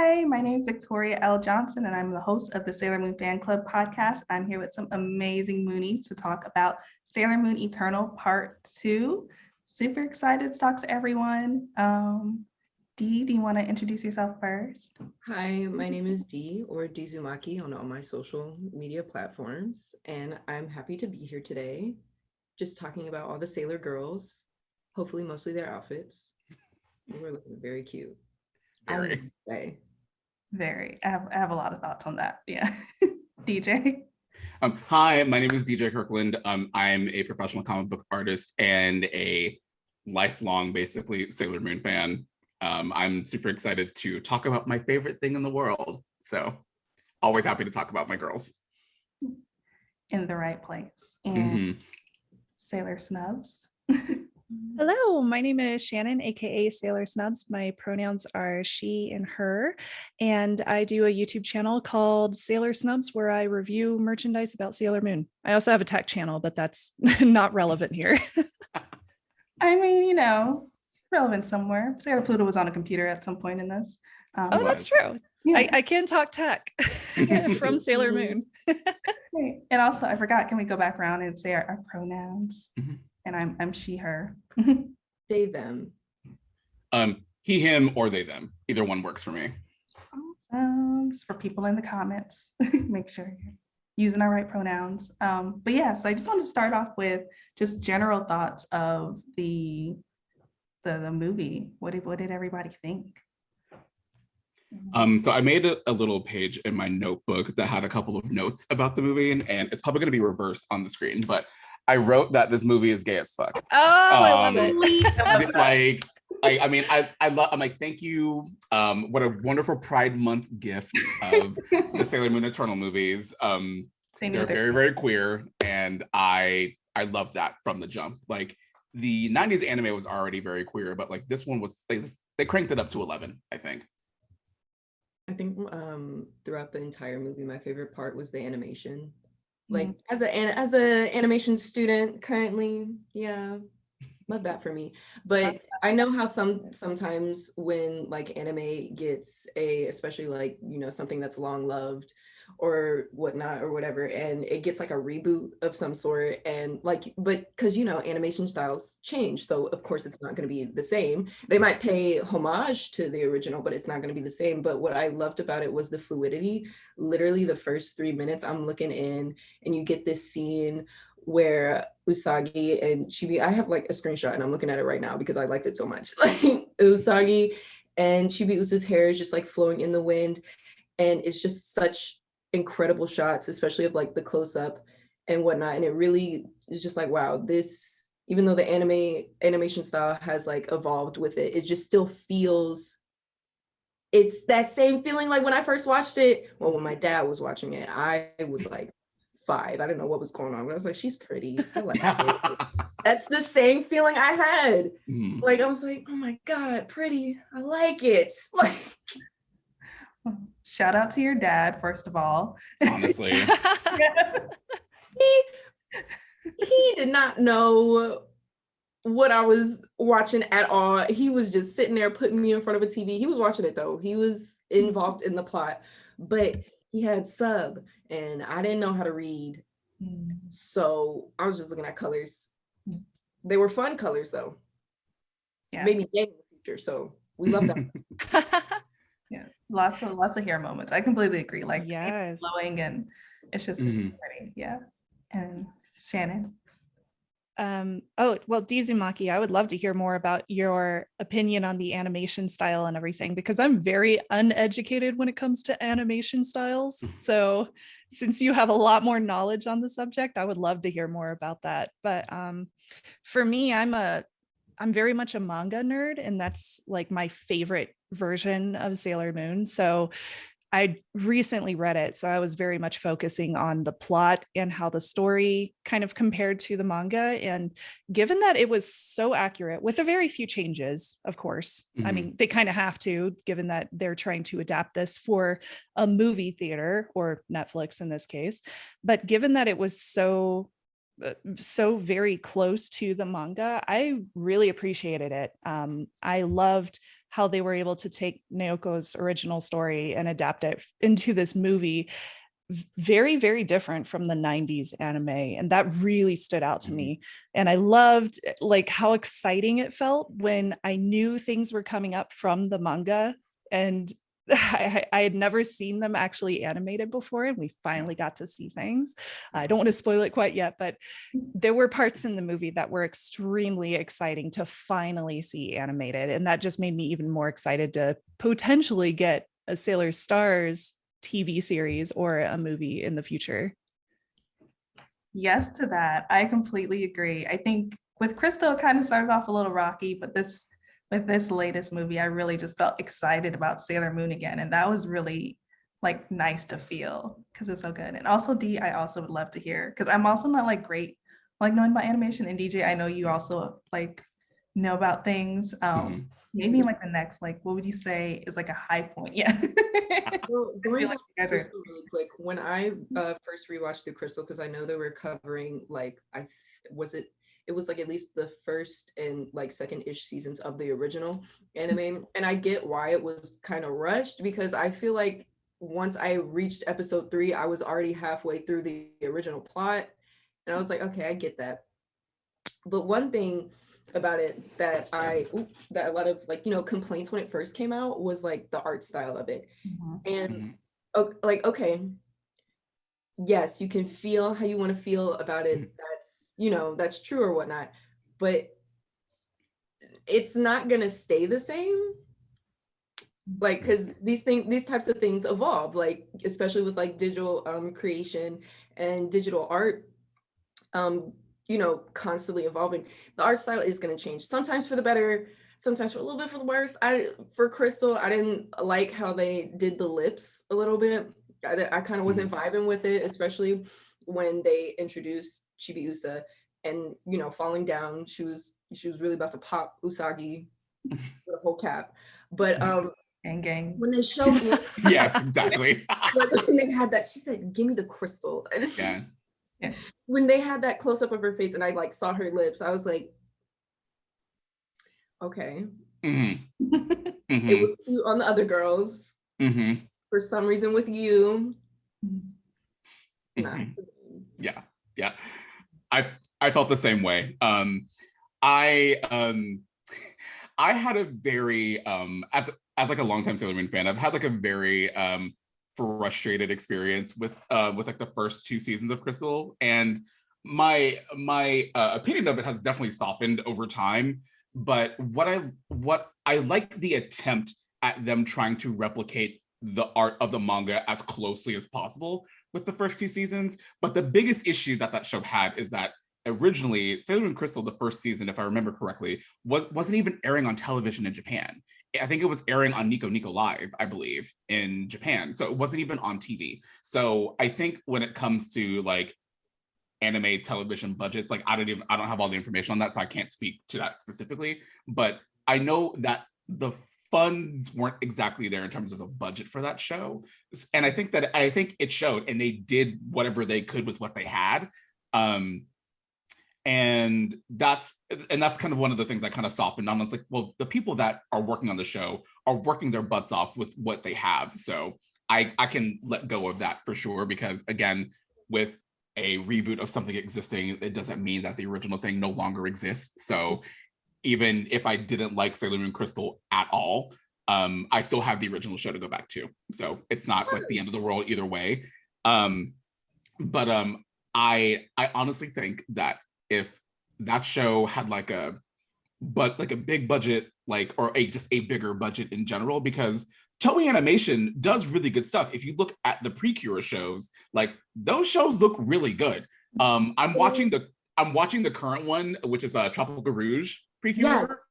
Hi, my name is Victoria L. Johnson, and I'm the host of the Sailor Moon Fan Club podcast. I'm here with some amazing Moonies to talk about Sailor Moon Eternal Part 2. Super excited to talk to everyone. Dee, do you want to introduce yourself first? Hi, my name is Dee, or Deezumaki on all my social media platforms, and I'm happy to be here today, just talking about all the Sailor girls, hopefully mostly their outfits. We're looking very cute. Very. I have a lot of thoughts on that. Yeah. DJ. Hi, my name is DJ Kirkland. I'm a professional comic book artist and a lifelong, basically, Sailor Moon fan. I'm super excited to talk about my favorite thing in the world. So always happy to talk about my girls. In the right place. And Sailor Snubs. Hello, my name is Shannon, aka Sailor Snubs. My pronouns are she and her, and I do a YouTube channel called Sailor Snubs where I review merchandise about Sailor Moon. I also have a tech channel, but that's not relevant here. I mean, it's relevant somewhere. Sailor Pluto was on a computer at some point in this. Oh, that's true. Yeah. I can talk tech from Sailor Moon. Great. And also, I forgot, can we go back around and say our pronouns? And I'm she, her. They, them. He, him, or they, them. Either one works for me. Awesome. Just for people in the comments, make sure you're using our right pronouns. But yeah, so I just wanted to start off with just general thoughts of the movie. What did everybody think? So I made a little page in my notebook that had a couple of notes about the movie, and it's probably going to be reversed on the screen, but I wrote that this movie is gay as fuck. Oh, I love it. I'm like, thank you. What a wonderful Pride Month gift of the Sailor Moon Eternal movies. They're very, very queer, and I love that from the jump. Like the 90s anime was already very queer, but like this one was, they cranked it up to 11, I think. I think throughout the entire movie, my favorite part was the animation. Like as an animation student currently, yeah, love that for me. But I know how sometimes when like anime gets especially like, something that's long loved or whatnot or whatever, and it gets like a reboot of some sort, and like, but because animation styles change, so of course it's not going to be the same. They might pay homage to the original, but it's not going to be the same. But what I loved about it was the fluidity. Literally the first 3 minutes I'm looking in, and you get this scene where Usagi and Chibi, I have like a screenshot and I'm looking at it right now because I liked it so much. Like Usagi and Chibi-Usa's hair is just like flowing in the wind, and it's just such incredible shots, especially of like the close-up and whatnot. And it really is just like, wow, this, even though the animation style has like evolved with it, it just still feels, it's that same feeling like when I first watched it. Well, when my dad was watching it, I was like 5. I didn't know what was going on, but I was like, she's pretty, I like it. That's the same feeling I had. Like I was like, oh my God, pretty, I like it. Like, shout out to your dad, first of all. Honestly. he did not know what I was watching at all. He was just sitting there putting me in front of a TV. He was watching it though. He was involved in the plot, but he had sub and I didn't know how to read. So I was just looking at colors. They were fun colors though. Yeah. Made me gay in the future. So we love that. Yeah, lots of hair moments. I completely agree. Like yes, flowing, and it's just pretty. Yeah. And Shannon. Oh well, Deezumaki, I would love to hear more about your opinion on the animation style and everything, because I'm very uneducated when it comes to animation styles. So since you have a lot more knowledge on the subject, I would love to hear more about that. But for me, I'm very much a manga nerd, and that's like my favorite version of Sailor Moon. So I recently read it, so I was very much focusing on the plot and how the story kind of compared to the manga. And given that it was so accurate, with a very few changes, of course, I mean, they kind of have to, given that they're trying to adapt this for a movie theater or Netflix in this case. But given that it was so very close to the manga, I really appreciated it. I loved how they were able to take Naoko's original story and adapt it into this movie. Very, very different from the 90s anime. And that really stood out to me. And I loved like how exciting it felt when I knew things were coming up from the manga. And I had never seen them actually animated before, and we finally got to see things. I don't want to spoil it quite yet, but there were parts in the movie that were extremely exciting to finally see animated. And that just made me even more excited to potentially get a Sailor Stars TV series or a movie in the future. Yes to that. I completely agree. I think with Crystal, it kind of started off a little rocky, but with this latest movie, I really just felt excited about Sailor Moon again. And that was really like nice to feel because it's so good. And also D, I also would love to hear, because I'm also not like great like knowing about animation. And DJ, I know you also like know about things. Maybe like the next, like, what would you say is like a high point? Yeah. Well, going like back to Crystal really quick, when I first rewatched the Crystal, because I know they were covering like it was like at least the first and like second-ish seasons of the original anime. And I get why it was kind of rushed, because I feel like once I reached episode 3, I was already halfway through the original plot. And I was like, okay, I get that. But one thing about it that that a lot of like, complaints when it first came out was like the art style of it. And like, okay, yes, you can feel how you want to feel about it. That's true or whatnot, but it's not gonna stay the same. Like, because these types of things evolve, like especially with like digital creation and digital art, constantly evolving. The art style is going to change, sometimes for the better, sometimes for a little bit for the worse. For Crystal, I didn't like how they did the lips a little bit. I kind of wasn't vibing with it, especially when they introduced Chibiusa and falling down. She was really about to pop Usagi with a whole cap. But gang. when they showed me, yes, exactly. when they had that, she said, "Give me the crystal." Yeah. When they had that close up of her face and I like saw her lips, I was like, okay. It was cute on the other girls. For some reason with you. Yeah. I felt the same way. I had a very as like a longtime Sailor Moon fan, I've had like a very frustrated experience with like the first 2 seasons of Crystal, and my opinion of it has definitely softened over time. But what I like the attempt at them trying to replicate the art of the manga as closely as possible with the first 2 seasons. But the biggest issue that show had is that originally Sailor Moon Crystal, the first season, if I remember correctly, wasn't even airing on television in Japan. I think it was airing on Nico Nico Live, I believe, in Japan. So it wasn't even on TV. So I think when it comes to like anime television budgets, like I don't have all the information on that, so I can't speak to that specifically. But I know that the funds weren't exactly there in terms of a budget for that show. And I think it showed, and they did whatever they could with what they had. And that's kind of one of the things I kind of softened on. It's like, well, the people that are working on the show are working their butts off with what they have. So I can let go of that for sure, because again, with a reboot of something existing, it doesn't mean that the original thing no longer exists. So even if I didn't like Sailor Moon Crystal at all, I still have the original show to go back to. So it's not like the end of the world either way. But I honestly think that if that show had like a big budget, or just a bigger budget in general, because Toei Animation does really good stuff. If you look at the Precure shows, like those shows look really good. I'm watching the current one, which is Tropical Rouge Precure.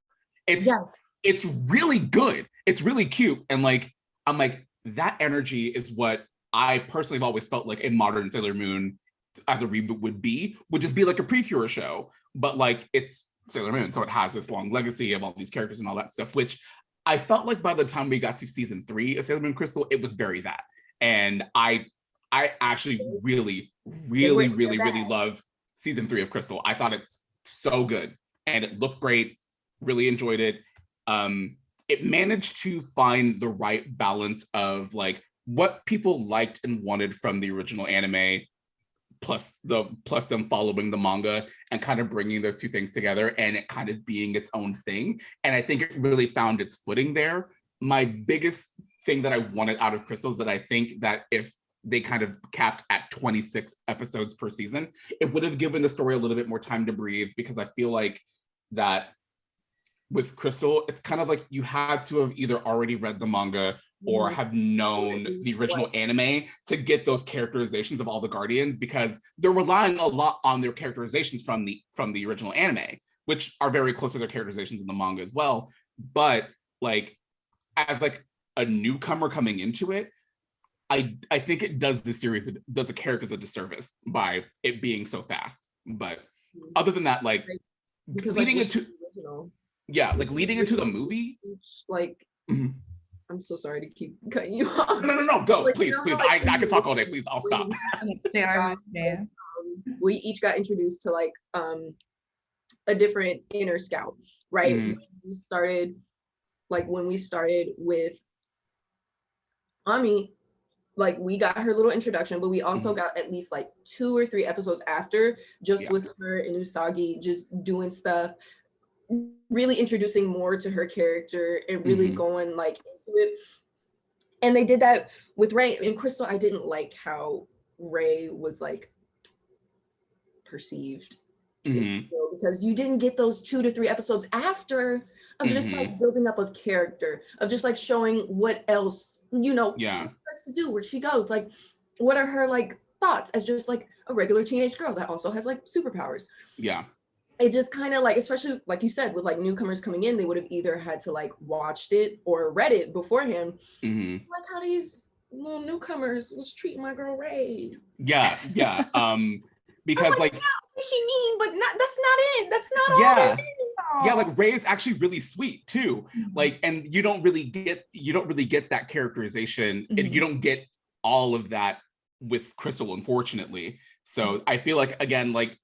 It's really good. It's really cute, and like I'm like, that energy is what I personally have always felt like a modern Sailor Moon as a reboot would just be like a Precure show, but like it's Sailor Moon, so it has this long legacy of all these characters and all that stuff, which I felt like by the time we got to season 3 of Sailor Moon Crystal, it was very that. And I actually really love season 3 of Crystal. I thought it's so good and it looked great. Really enjoyed it. it managed to find the right balance of like what people liked and wanted from the original anime, plus them following the manga and kind of bringing those two things together and it kind of being its own thing. And I think it really found its footing there. My biggest thing that I wanted out of Crystal is that I think that if they kind of capped at 26 episodes per season, it would have given the story a little bit more time to breathe, because I feel like that with Crystal, it's kind of like you had to have either already read the manga or have known the original anime to get those characterizations of all the Guardians, because they're relying a lot on their characterizations from the original anime, which are very close to their characterizations in the manga as well. But like, as like a newcomer coming into it, I think it does the series, it does the characters a disservice by it being so fast. But other than that, like, because leading like, into leading into the movie, like I'm so sorry to keep cutting you off. No, go, like, please. I could talk all day, please, I'll stop. We each got introduced to like a different inner scout, right? When we started with Ami, like we got her little introduction, but we also got at least like 2 or 3 episodes after, just with her and Usagi just doing stuff, really introducing more to her character and really going like into it. And they did that with Ray and Crystal. I didn't like how Ray was like perceived, because you didn't get those 2 to 3 episodes after of just like building up of character, of just like showing what else, what she likes to do, where she goes, like what are her like thoughts as just like a regular teenage girl that also has like superpowers. It just kind of like, especially like you said, with like newcomers coming in, they would have either had to like watched it or read it beforehand. Like how these little newcomers was treating my girl Ray. Because like, what she mean, but that's not it. That's not all that is. Like Ray is actually really sweet too. Like, and you don't really get that characterization, and you don't get all of that with Crystal, unfortunately. So I feel like, again, like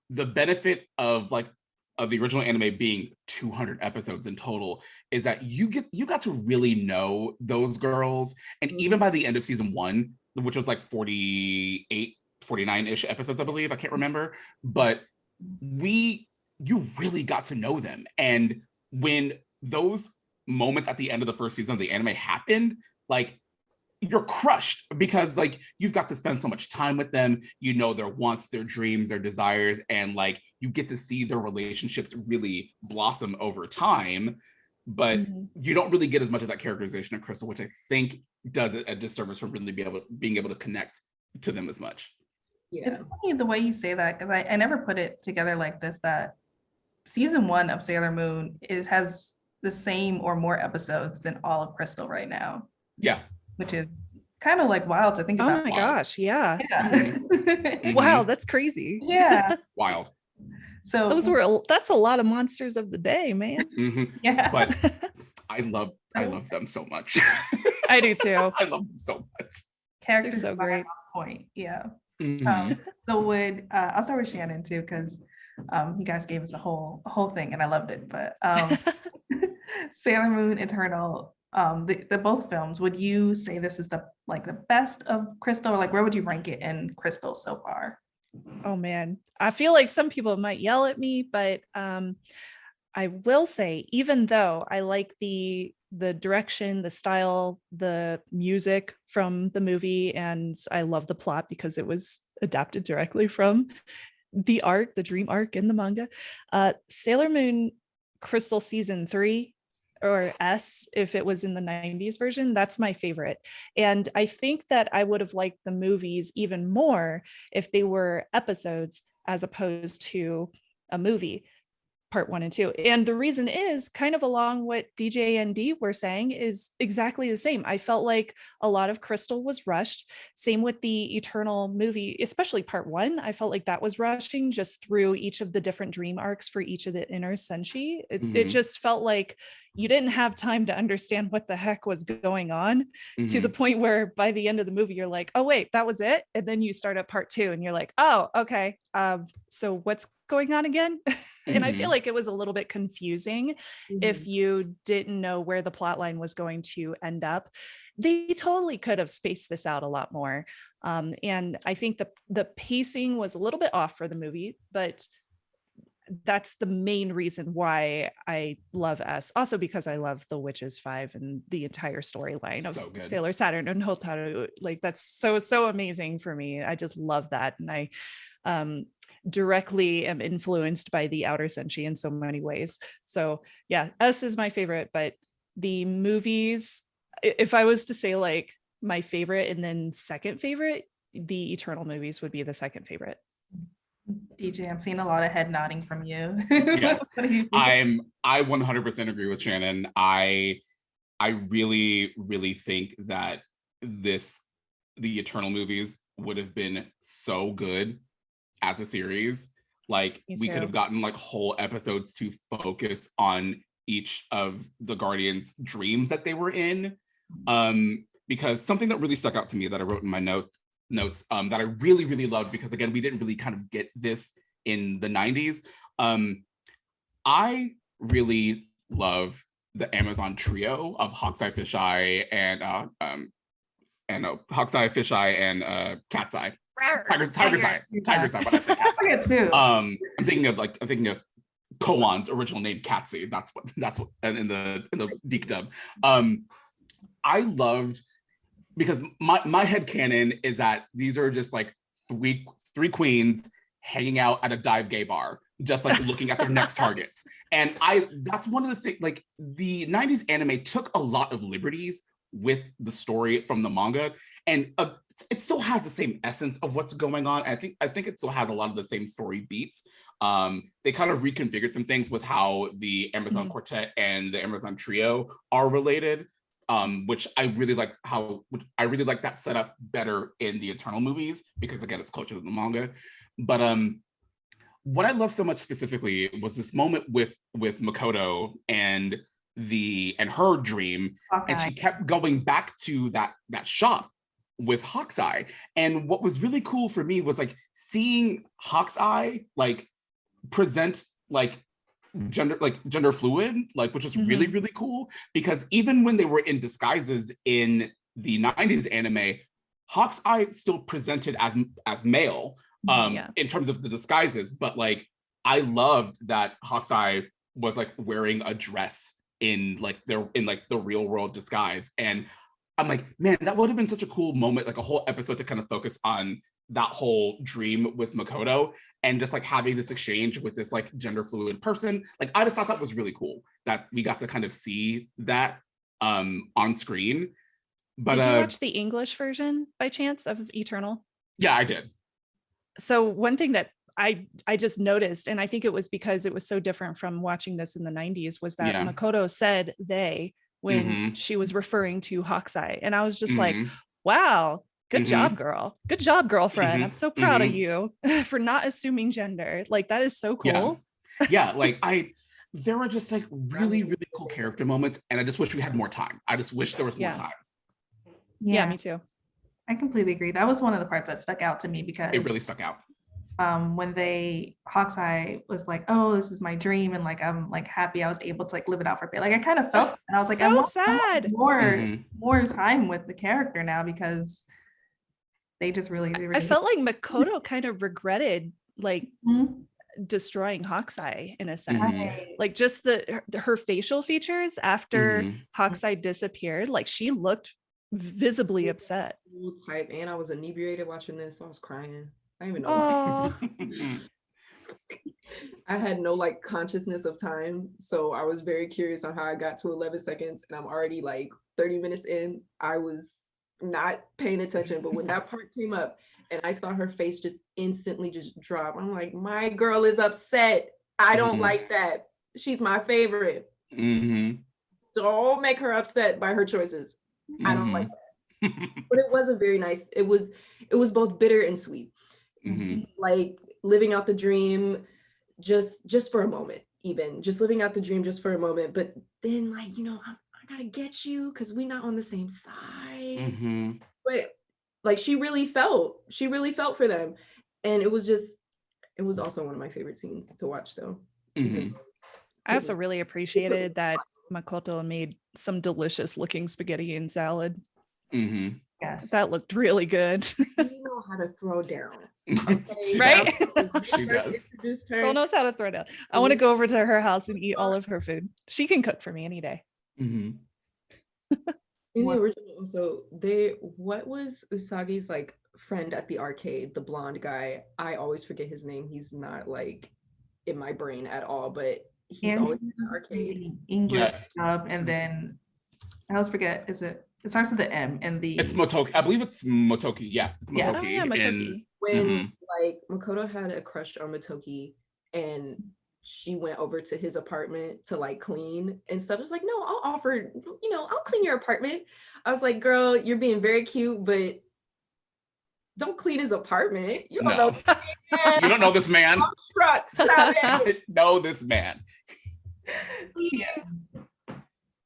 the benefit of the original anime being 200 episodes in total is that you got to really know those girls. And even by the end of season 1, which was like 49-ish episodes, I believe, I can't remember, but you really got to know them. And when those moments at the end of the first season of the anime happened, like, you're crushed, because like you've got to spend so much time with them, you know, their wants, their dreams, their desires, and like you get to see their relationships really blossom over time. But you don't really get as much of that characterization of Crystal, which I think does it a disservice for really being able to connect to them as much. It's funny the way you say that, because I never put it together like this, that season 1 of Sailor Moon has the same or more episodes than all of Crystal right now. Which is kind of like wild to think about. Oh my gosh, yeah. Yeah. Wow, that's crazy. Yeah. Wild. So that's a lot of monsters of the day, man. Yeah. But I love them so much. I do too. I love them so much. Characters so great. On point. Yeah. So I'll start with Shannon too, because you guys gave us a whole thing and I loved it. But Sailor Moon Eternal, the both films, would you say this is the best of Crystal, or like where would you rank it in Crystal so far? Oh man, I feel like some people might yell at me, but I will say, even though I like the direction, the style, the music from the movie, and I love the plot because it was adapted directly from the dream arc in the manga, Sailor Moon Crystal season 3, or S if it was in the 90s version, that's my favorite. And I think that I would have liked the movies even more if they were episodes as opposed to a movie, part 1 and 2. And the reason is kind of along what DJ and D were saying, is exactly the same. I felt like a lot of Crystal was rushed. Same with the Eternal movie, especially part 1. I felt like that was rushing just through each of the different dream arcs for each of the inner senshi. It just felt like you didn't have time to understand what the heck was going on, to the point where by the end of the movie, you're like, oh, wait, that was it. And then you start at part 2 and you're like, oh, okay. So what's going on again? And I feel like it was a little bit confusing if you didn't know where the plot line was going to end up. They totally could have spaced this out a lot more. And I think the pacing was a little bit off for the movie, but that's the main reason why I love S. Also because I love the Witches 5 and the entire storyline of Sailor Saturn and Hotaru. Like that's so amazing for me. I just love that. And I directly am influenced by the Outer Senshi in so many ways. So yeah, S is my favorite, but the movies, if I was to say like my favorite and then second favorite, the Eternal movies would be the second favorite. DJ, I'm seeing a lot of head nodding from you. Yeah. I 100% agree with Shannon. I really think that the Eternal movies would have been so good as a series. Like we could have gotten like whole episodes to focus on each of the Guardians' dreams that they were in. Because something that really stuck out to me that I wrote in my notes that I really loved, because again, we didn't really kind of get this in the 90s. I really love the Amazon trio of Hawkeye, Fisheye, and Hawkeye, Fisheye, and Cat's Eye. Tiger's Eye. Tiger's Eye. But I say Cat's Eye too. I'm thinking of Koan's original name, Catzy. That's what in the Deke dub. I loved, because my headcanon is that these are just like three queens hanging out at a dive gay bar, just like looking at their next targets. And that's one of the things, like the 90s anime took a lot of liberties with the story from the manga, and it still has the same essence of what's going on. I think it still has a lot of the same story beats. They kind of reconfigured some things with how the Amazon Quartet and the Amazon Trio are related. Which I really like that setup better in the Eternal movies, because again, it's closer to the manga. But what I love so much specifically was this moment with Makoto and her dream, and she kept going back to that shop with Hawkeye. And what was really cool for me was like seeing Hawkeye like present like gender fluid, like, which was really cool, because even when they were in disguises in the 90s anime, Hawkeye still presented as male in terms of the disguises. But like I loved that Hawkeye was like wearing a dress in the real world disguise. And I'm like, man, that would have been such a cool moment, like a whole episode to kind of focus on that whole dream with Makoto, and just like having this exchange with this like gender fluid person. Like I just thought that was really cool that we got to kind of see that on screen. But did you watch the English version by chance of Eternal? Yeah, I did. So one thing that I just noticed, and I think it was because it was so different from watching this in the 90s, was that Makoto said they when she was referring to Hawkeye. And I was just like, wow, good job, girl. Good job, girlfriend. I'm so proud of you for not assuming gender. Like, that is so cool. Yeah, like there were just like really cool character moments, and I just wish we had more time. I just wish there was more time. Yeah, me too. I completely agree. That was one of the parts that stuck out to me, because it really stuck out. When Hawkeye was like, oh, this is my dream, and like I'm like happy I was able to like live it out for a bit. Like I kind of felt, and I was like, so sad. More time with the character now, because they just really I felt like Makoto kind of regretted like destroying Hawkeye in a sense. Like just her facial features after Hawkeye disappeared, like she looked visibly upset. Type, and I was inebriated watching this, so I was crying. I don't even know. I had no like consciousness of time, so I was very curious on how I got to 11 seconds, and I'm already like 30 minutes in. I was not paying attention, but when that part came up and I saw her face just instantly just drop, I'm like, my girl is upset. I don't like that. She's my favorite. Don't make her upset by her choices. I don't like that. But it was a very nice, it was both bitter and sweet. Like living out the dream just for a moment, even just living out the dream just for a moment, but then like, I gotta get you because we're not on the same side. But like she really felt for them. And it was also one of my favorite scenes to watch though. I also really appreciated that Makoto made some delicious looking spaghetti and salad. Yes. That looked really good. You know how to throw down. Okay, Right? She does. Girl knows how to throw down. I want to go over to her house and eat all of her food. She can cook for me any day. In the original, also, what was Usagi's like friend at the arcade, the blonde guy? I always forget his name. He's not like in my brain at all, but he's always in the arcade. English dub, and then I always forget. It starts with the M and it's Motoki. I believe it's Motoki. Yeah, it's Motoki. Oh, yeah, Motoki. When like Makoto had a crush on Motoki, and she went over to his apartment to like clean and stuff. It was like, no, I'll clean your apartment. I was like, girl, you're being very cute, but don't clean his apartment. You don't know. You don't know this man. I'm struck. Stop it. Know this man. Please.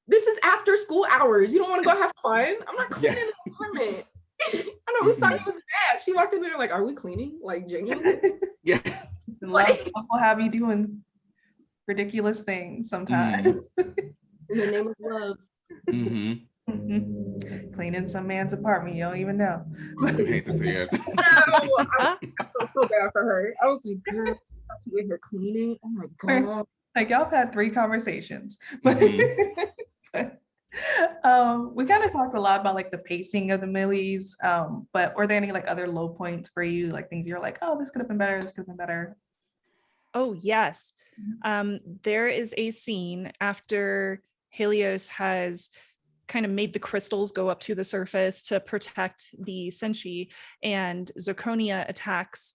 This is after school hours. You don't want to go have fun? I'm not cleaning the apartment. I know Usagi was mad. She walked in there like, are we cleaning? Like genuinely? Yeah. Love will have you doing ridiculous things sometimes. In the name of love. Cleaning some man's apartment, you don't even know. I hate to see it. No, I felt so bad for her. I was like, girl, you in here cleaning? Oh my god. Like y'all have had 3 conversations. We kind of talked a lot about like the pacing of the movies, but were there any like other low points for you, like things you're like, oh, this could have been better, this could have been better? Oh yes. There is a scene after Helios has kind of made the crystals go up to the surface to protect the Senshi, and Zirconia attacks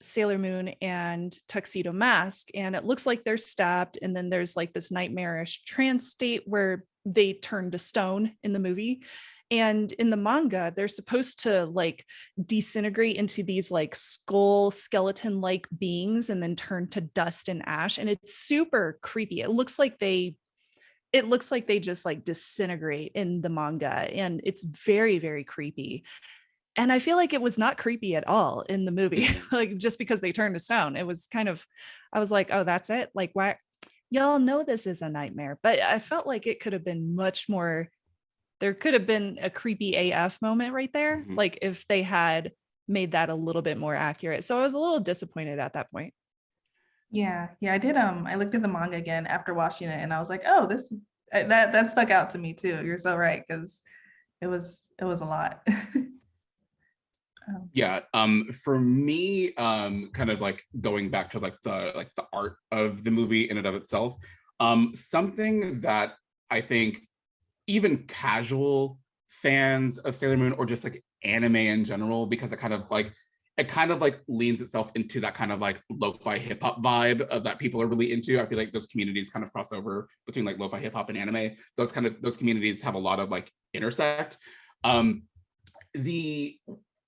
Sailor Moon and Tuxedo Mask, and it looks like they're stabbed, and then there's like this nightmarish trance state where they turn to stone in the movie. And in the manga, they're supposed to like disintegrate into these like skull skeleton like beings and then turn to dust and ash, and it's super creepy. It looks like they just like disintegrate in the manga, and it's very, very creepy. And I feel like it was not creepy at all in the movie. Like just because they turned to stone, it was kind of, I was like, oh, that's it. Like, why? Y'all know this is a nightmare, but I felt like it could have been much more. There could have been a creepy AF moment right there. Like if they had made that a little bit more accurate. So I was a little disappointed at that point. Yeah, I did. I looked at the manga again after watching it, and I was like, oh, that stuck out to me too. You're so right, because it was a lot. Yeah, for me, kind of like going back to like the art of the movie in and of itself, something that I think even casual fans of Sailor Moon, or just like anime in general, because it kind of like leans itself into that kind of like lo-fi hip hop vibe that people are really into. I feel like those communities kind of cross over between like lo-fi hip hop and anime. Those communities have a lot of like intersect.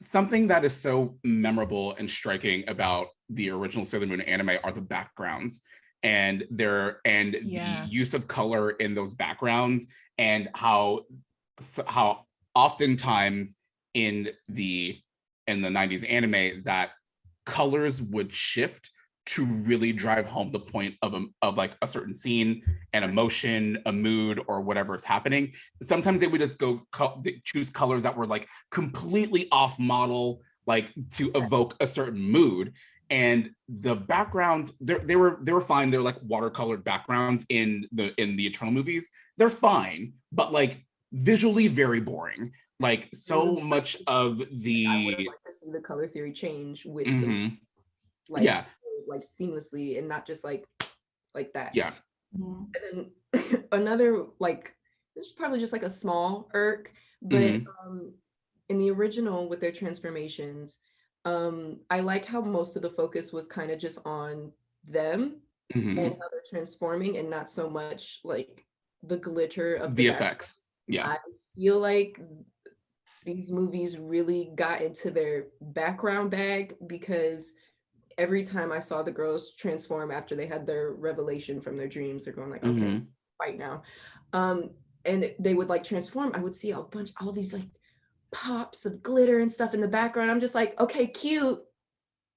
Something that is so memorable and striking about the original Sailor Moon anime are the backgrounds and the use of color in those backgrounds, and how oftentimes in the 90s anime that colors would shift to really drive home the point of like a certain scene, an emotion, a mood, or whatever is happening. Sometimes they would just choose colors that were like completely off model, like to evoke a certain mood. And the backgrounds, they were fine. They're like watercolored backgrounds in the Eternal movies. They're fine, but like visually very boring. Like so much of the. I would like to see the color theory change with like seamlessly, and not just like that. Yeah. And then another, like, this is probably just like a small irk, but in the original with their transformations, I like how most of the focus was kind of just on them and how they're transforming, and not so much like the glitter of the effects. Yeah. I feel like these movies really got into their background bag, because every time I saw the girls transform after they had their revelation from their dreams, they're going like, okay, fight now. And they would like transform. I would see all these like pops of glitter and stuff in the background. I'm just like, okay, cute,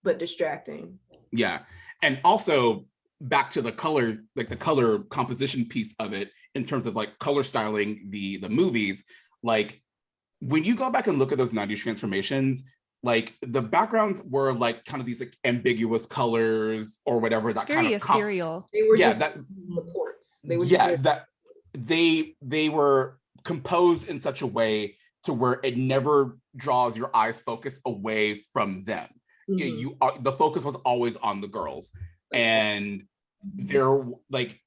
but distracting. Yeah. And also back to the color, like the color composition piece of it, in terms of like color styling the movies, like when you go back and look at those 90s transformations, like the backgrounds were like kind of these like ambiguous colors or whatever, that Very kind of ethereal. They were yeah, just that supports. They were yeah, just that they were composed in such a way to where it never draws your eyes focus away from them. You the focus was always on the girls, and they're like,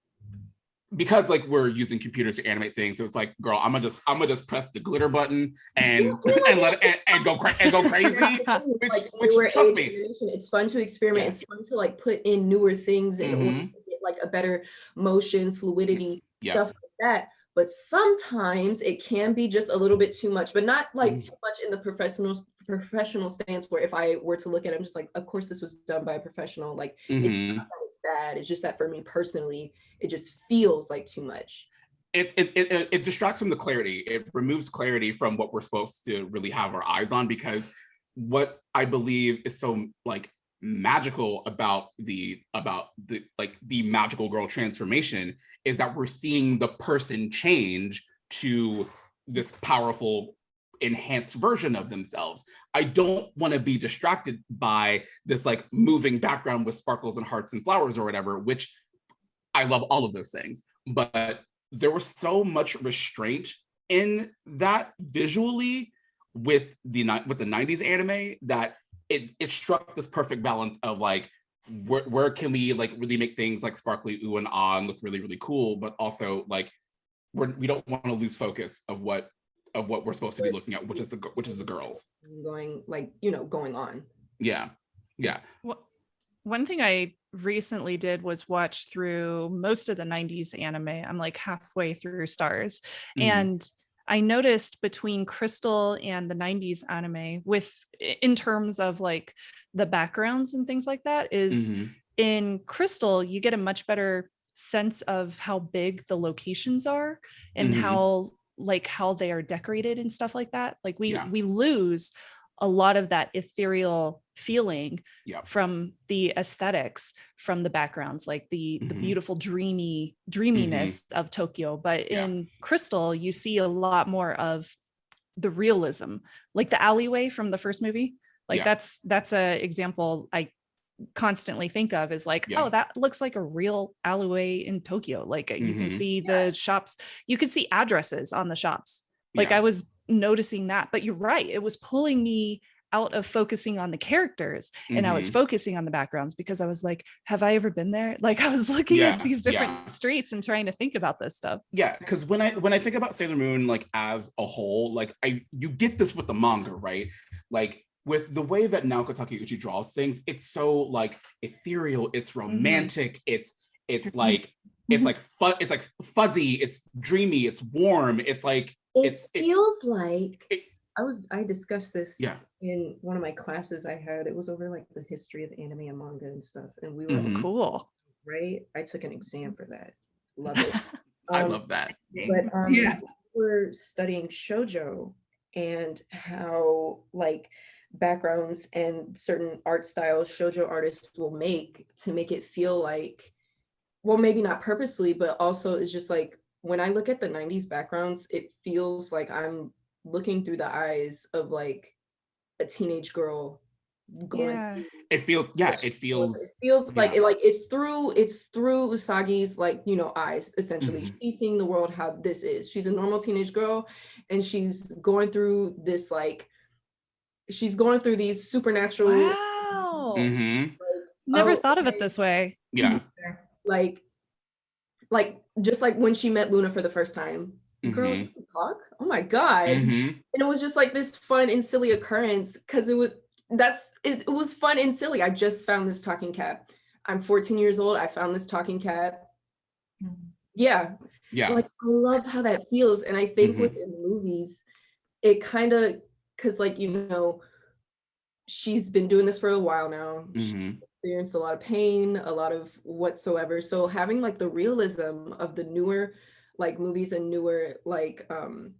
because like we're using computers to animate things, so it's like, girl, I'm gonna just press the glitter button and let it and go crazy. Which trust me, it's fun to experiment. It's fun to like put in newer things in order to get like a better motion, fluidity, stuff like that. But sometimes it can be just a little bit too much, but not like too much in the professional stance where if I were to look at it, I'm just like, of course this was done by a professional. Like it's not that it's bad. It's just that for me personally, it just feels like too much. It distracts from the clarity. It removes clarity from what we're supposed to really have our eyes on, because what I believe is so like magical about the magical girl transformation is that we're seeing the person change to this powerful enhanced version of themselves. I don't want to be distracted by this like moving background with sparkles and hearts and flowers or whatever, which I love all of those things, but there was so much restraint in that visually with the 90s anime that it struck this perfect balance of like, where can we like really make things like sparkly ooh and ah and look really, really cool, but also like we don't want to lose focus of what we're supposed to be looking at, which is the girls going on. Yeah. One thing I recently did was watch through most of the 90s anime. I'm like halfway through Stars, and I noticed between Crystal and the 90s anime, in terms of like the backgrounds and things like that, is in Crystal you get a much better sense of how big the locations are and how they are decorated and stuff like that. Like we lose a lot of that ethereal feeling from the aesthetics, from the backgrounds, like the beautiful dreaminess of Tokyo. But in Crystal, you see a lot more of the realism, like the alleyway from the first movie. Like that's a example I constantly think of, is like, oh, that looks like a real alleyway in Tokyo. Like you can see the shops, you can see addresses on the shops. Like I was noticing that, but you're right, it was pulling me out of focusing on the characters and I was focusing on the backgrounds, because I was like, have I ever been there? Like I was looking at these different streets and trying to think about this stuff. Because when I think about Sailor Moon like as a whole, like you get this with the manga, right? Like with the way that Naoko Takeuchi draws things, it's so like ethereal, it's romantic, it's like it's like fuzzy, it's dreamy, it's warm, it's like it feels like I discussed this in one of my classes I had. It was over like the history of anime and manga and stuff, and we were cool, right? I took an exam for that. Love it. I love that. But we're studying shoujo and how like backgrounds and certain art styles shoujo artists will make to make it feel like, well, maybe not purposely, but also it's just like when I look at the 90s backgrounds, it feels like I'm looking through the eyes of like a teenage girl going it feels like it's through Usagi's like eyes, essentially. She's seeing the world how this is. She's a normal teenage girl and she's going through this like she's going through these supernatural never thought of it this way. Like just like when she met Luna for the first time, girl, you can talk, oh my god. And it was just like this fun and silly occurrence because it was fun and silly. I just found this talking cat. I'm 14 years old. I found this talking cat. Like I love how that feels. And I think within movies it kind of, because like she's been doing this for a while now. experienced a lot of pain, a lot of whatsoever. So having like the realism of the newer like movies and newer like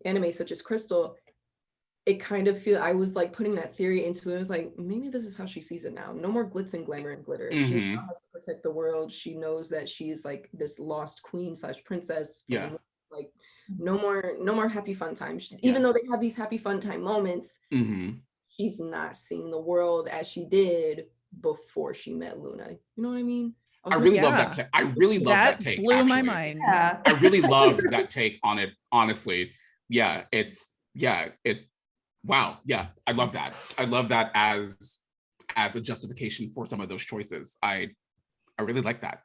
anime such as Crystal, it kind of feel I was like putting that theory into it. I was like, maybe this is how she sees it now. No more glitz and glamour and glitter. She now has to protect the world. She knows that she's like this lost queen / princess. Yeah. Like no more happy fun times. Even though they have these happy fun time moments, she's not seeing the world as she did before she met Luna. You know what I mean? I really love that take. I really love that take. Blew my mind. Yeah. I really love that take on it, honestly. Yeah, wow. Yeah, I love that. I love that as a justification for some of those choices. I really like that.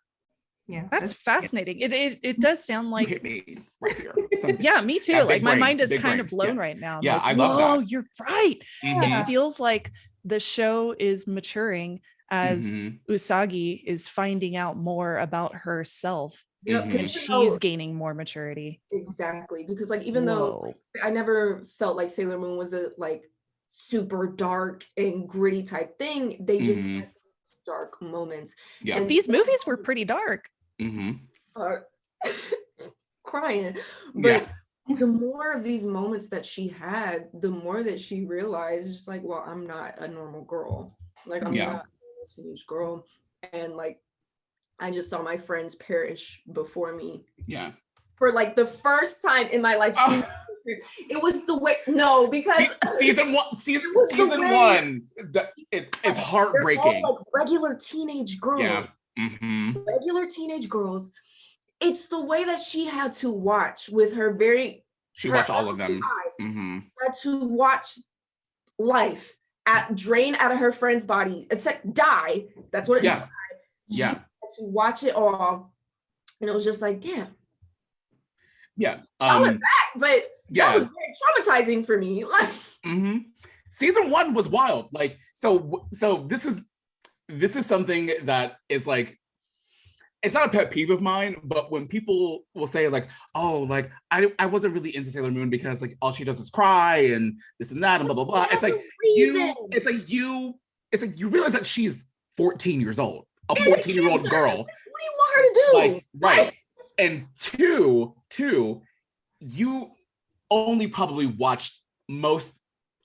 Yeah. That's fascinating. It does sound You like hit me right here. yeah, me too. That like big my brain, mind is big kind brain. of blown Yeah. right now. I'm Yeah, like, I love whoa, that. you're right. Mhm. It feels like the show is maturing as Usagi is finding out more about herself. And she's gaining more maturity. Exactly, because like even though I never felt like Sailor Moon was a like super dark and gritty type thing, they just had dark moments. Yeah. And These movies were pretty dark. Crying, but the more of these moments that she had, the more that she realized, just like, well, I'm not a normal girl. Like I'm not a teenage girl, and like I just saw my friends perish before me. Yeah. For like the first time in my life. It was the way, no, because season one, it is heartbreaking. All, like regular teenage girls. Yeah. Regular teenage girls. It's the way that she had to watch with her she watched all of them. Eyes, had to watch life drain out of her friend's body, except die. That's what it is. She had to watch it all. And it was just like, damn. Yeah. I went back, but that was very traumatizing for me. Like season one was wild. Like, so this is something that is like, it's not a pet peeve of mine, but when people will say like, oh, like I wasn't really into Sailor Moon because like all she does is cry and this and that and blah blah blah. It's like you realize that she's 14 years old, a 14-year-old girl. What do you want her to do? Like, right. And two, you only probably watched most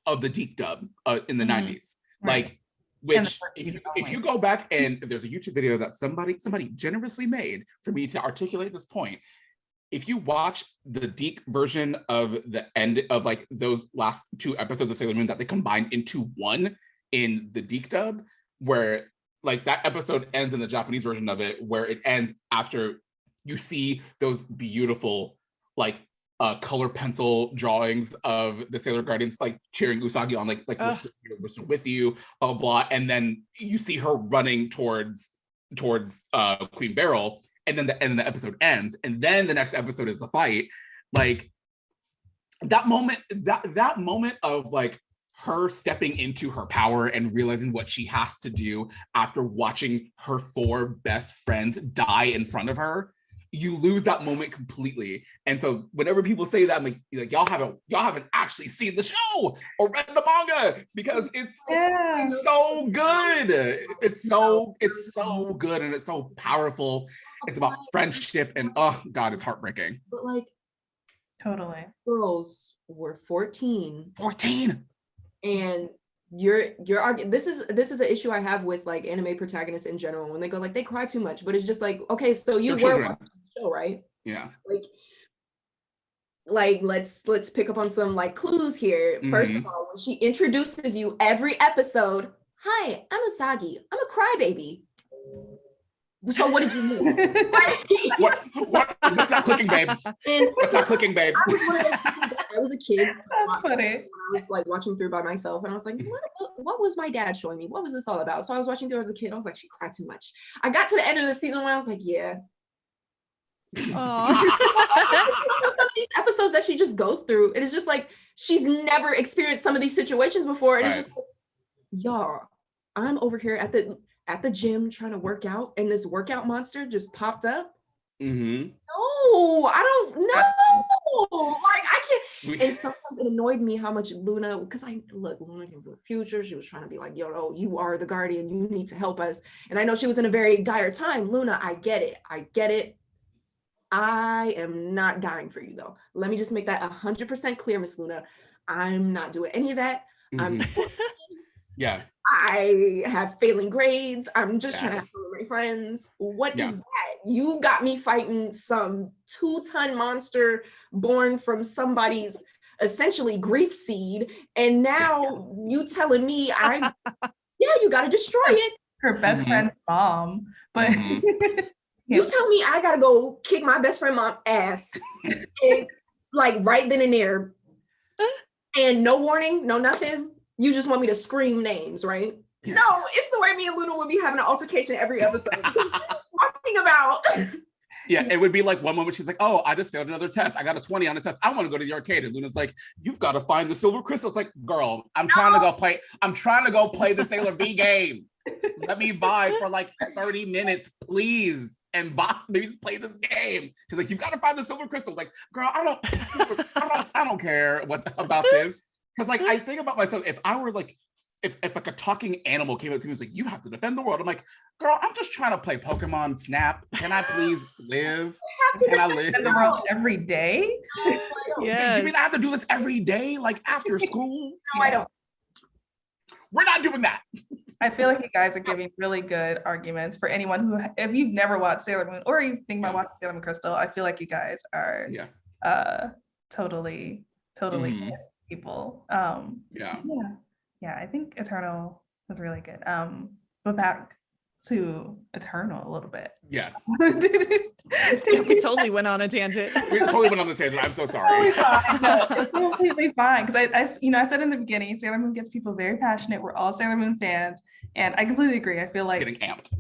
of the Deke dub in the 90s. Right. Like, which if you go back and if there's a YouTube video that somebody generously made for me to articulate this point, if you watch the Deke version of the end of like those last 2 episodes of Sailor Moon that they combined into one in the Deke dub, where like that episode ends in the Japanese version of it, where it ends after you see those beautiful like color pencil drawings of the Sailor Guardians like cheering Usagi on, like we're still with you, blah, blah, blah. And then you see her running towards Queen Beryl, and then the episode ends, and then the next episode is a fight. Like that moment of like her stepping into her power and realizing what she has to do after watching her 4 best friends die in front of her, you lose that moment completely. And so whenever people say that, I'm like y'all haven't actually seen the show or read the manga, because it's so good. It's so good, and it's so powerful. It's about friendship, and oh god, it's heartbreaking. But like totally, girls were 14. And this is an issue I have with like anime protagonists in general, when they go like they cry too much, but it's just like, okay, so you were watching the show, right? Yeah. Like let's pick up on some like clues here. First of all, when she introduces you every episode, hi, I'm Usagi, I'm a crybaby. So what did you mean? What's not clicking, babe? What's not clicking, babe? I was a kid. That's funny. I was like watching through by myself, and I was like, what was my dad showing me? What was this all about? So I was watching through as a kid. I was like, she cried too much. I got to the end of the season when I was like, yeah. So some of these episodes that she just goes through, it is just like she's never experienced some of these situations before. And it's just like, y'all, I'm over here at the gym trying to work out, and this workout monster just popped up. No, I don't know. like I can't. We- And sometimes it annoyed me how much Luna, because Luna can do the future. She was trying to be like, yo, you are the guardian. You need to help us. And I know she was in a very dire time. Luna, I get it. I am not dying for you though. Let me just make that 100% clear, Miss Luna. I'm not doing any of that. Mhm. Yeah. I have failing grades. I'm just trying to Yeah. have fun with my friends. What Yeah. is that? You got me fighting some 2-ton monster born from somebody's essentially grief seed. And now you telling me you got to destroy it. Her best Mhm. friend's mom, but You tell me I got to go kick my best friend mom ass and like right then and there. And no warning, no nothing. You just want me to scream names, right? Yeah. No, it's the way me and Luna would be having an altercation every episode. Talking about. Yeah, it would be like one moment she's like, oh, I just failed another test. I got a 20 on the test. I want to go to the arcade. And Luna's like, you've got to find the silver crystal. It's like, girl, I'm trying to go play the Sailor V game. Let me vibe for like 30 minutes, please. And please play this game. She's like, you've got to find the silver crystal. Like, girl, I don't care about this. Because like I think about myself, if I were like, if like a talking animal came up to me and was like, you have to defend the world. I'm like, girl, I'm just trying to play Pokemon Snap. Can I please live? Can I live? in the world every day. Yes. You mean I have to do this every day, like after school? No, I don't. We're not doing that. I feel like you guys are giving really good arguments for anyone who, if you've never watched Sailor Moon or you think about watching Sailor Moon Crystal, I feel like you guys are totally Mhm. good people. Yeah, I think Eternal was really good. But back to Eternal a little bit. Yeah. We totally went on a tangent. We totally went on the tangent. I'm so sorry. Totally fine. No, it's completely fine. Because I said in the beginning, Sailor Moon gets people very passionate. We're all Sailor Moon fans. And I completely agree. I feel like Getting amped.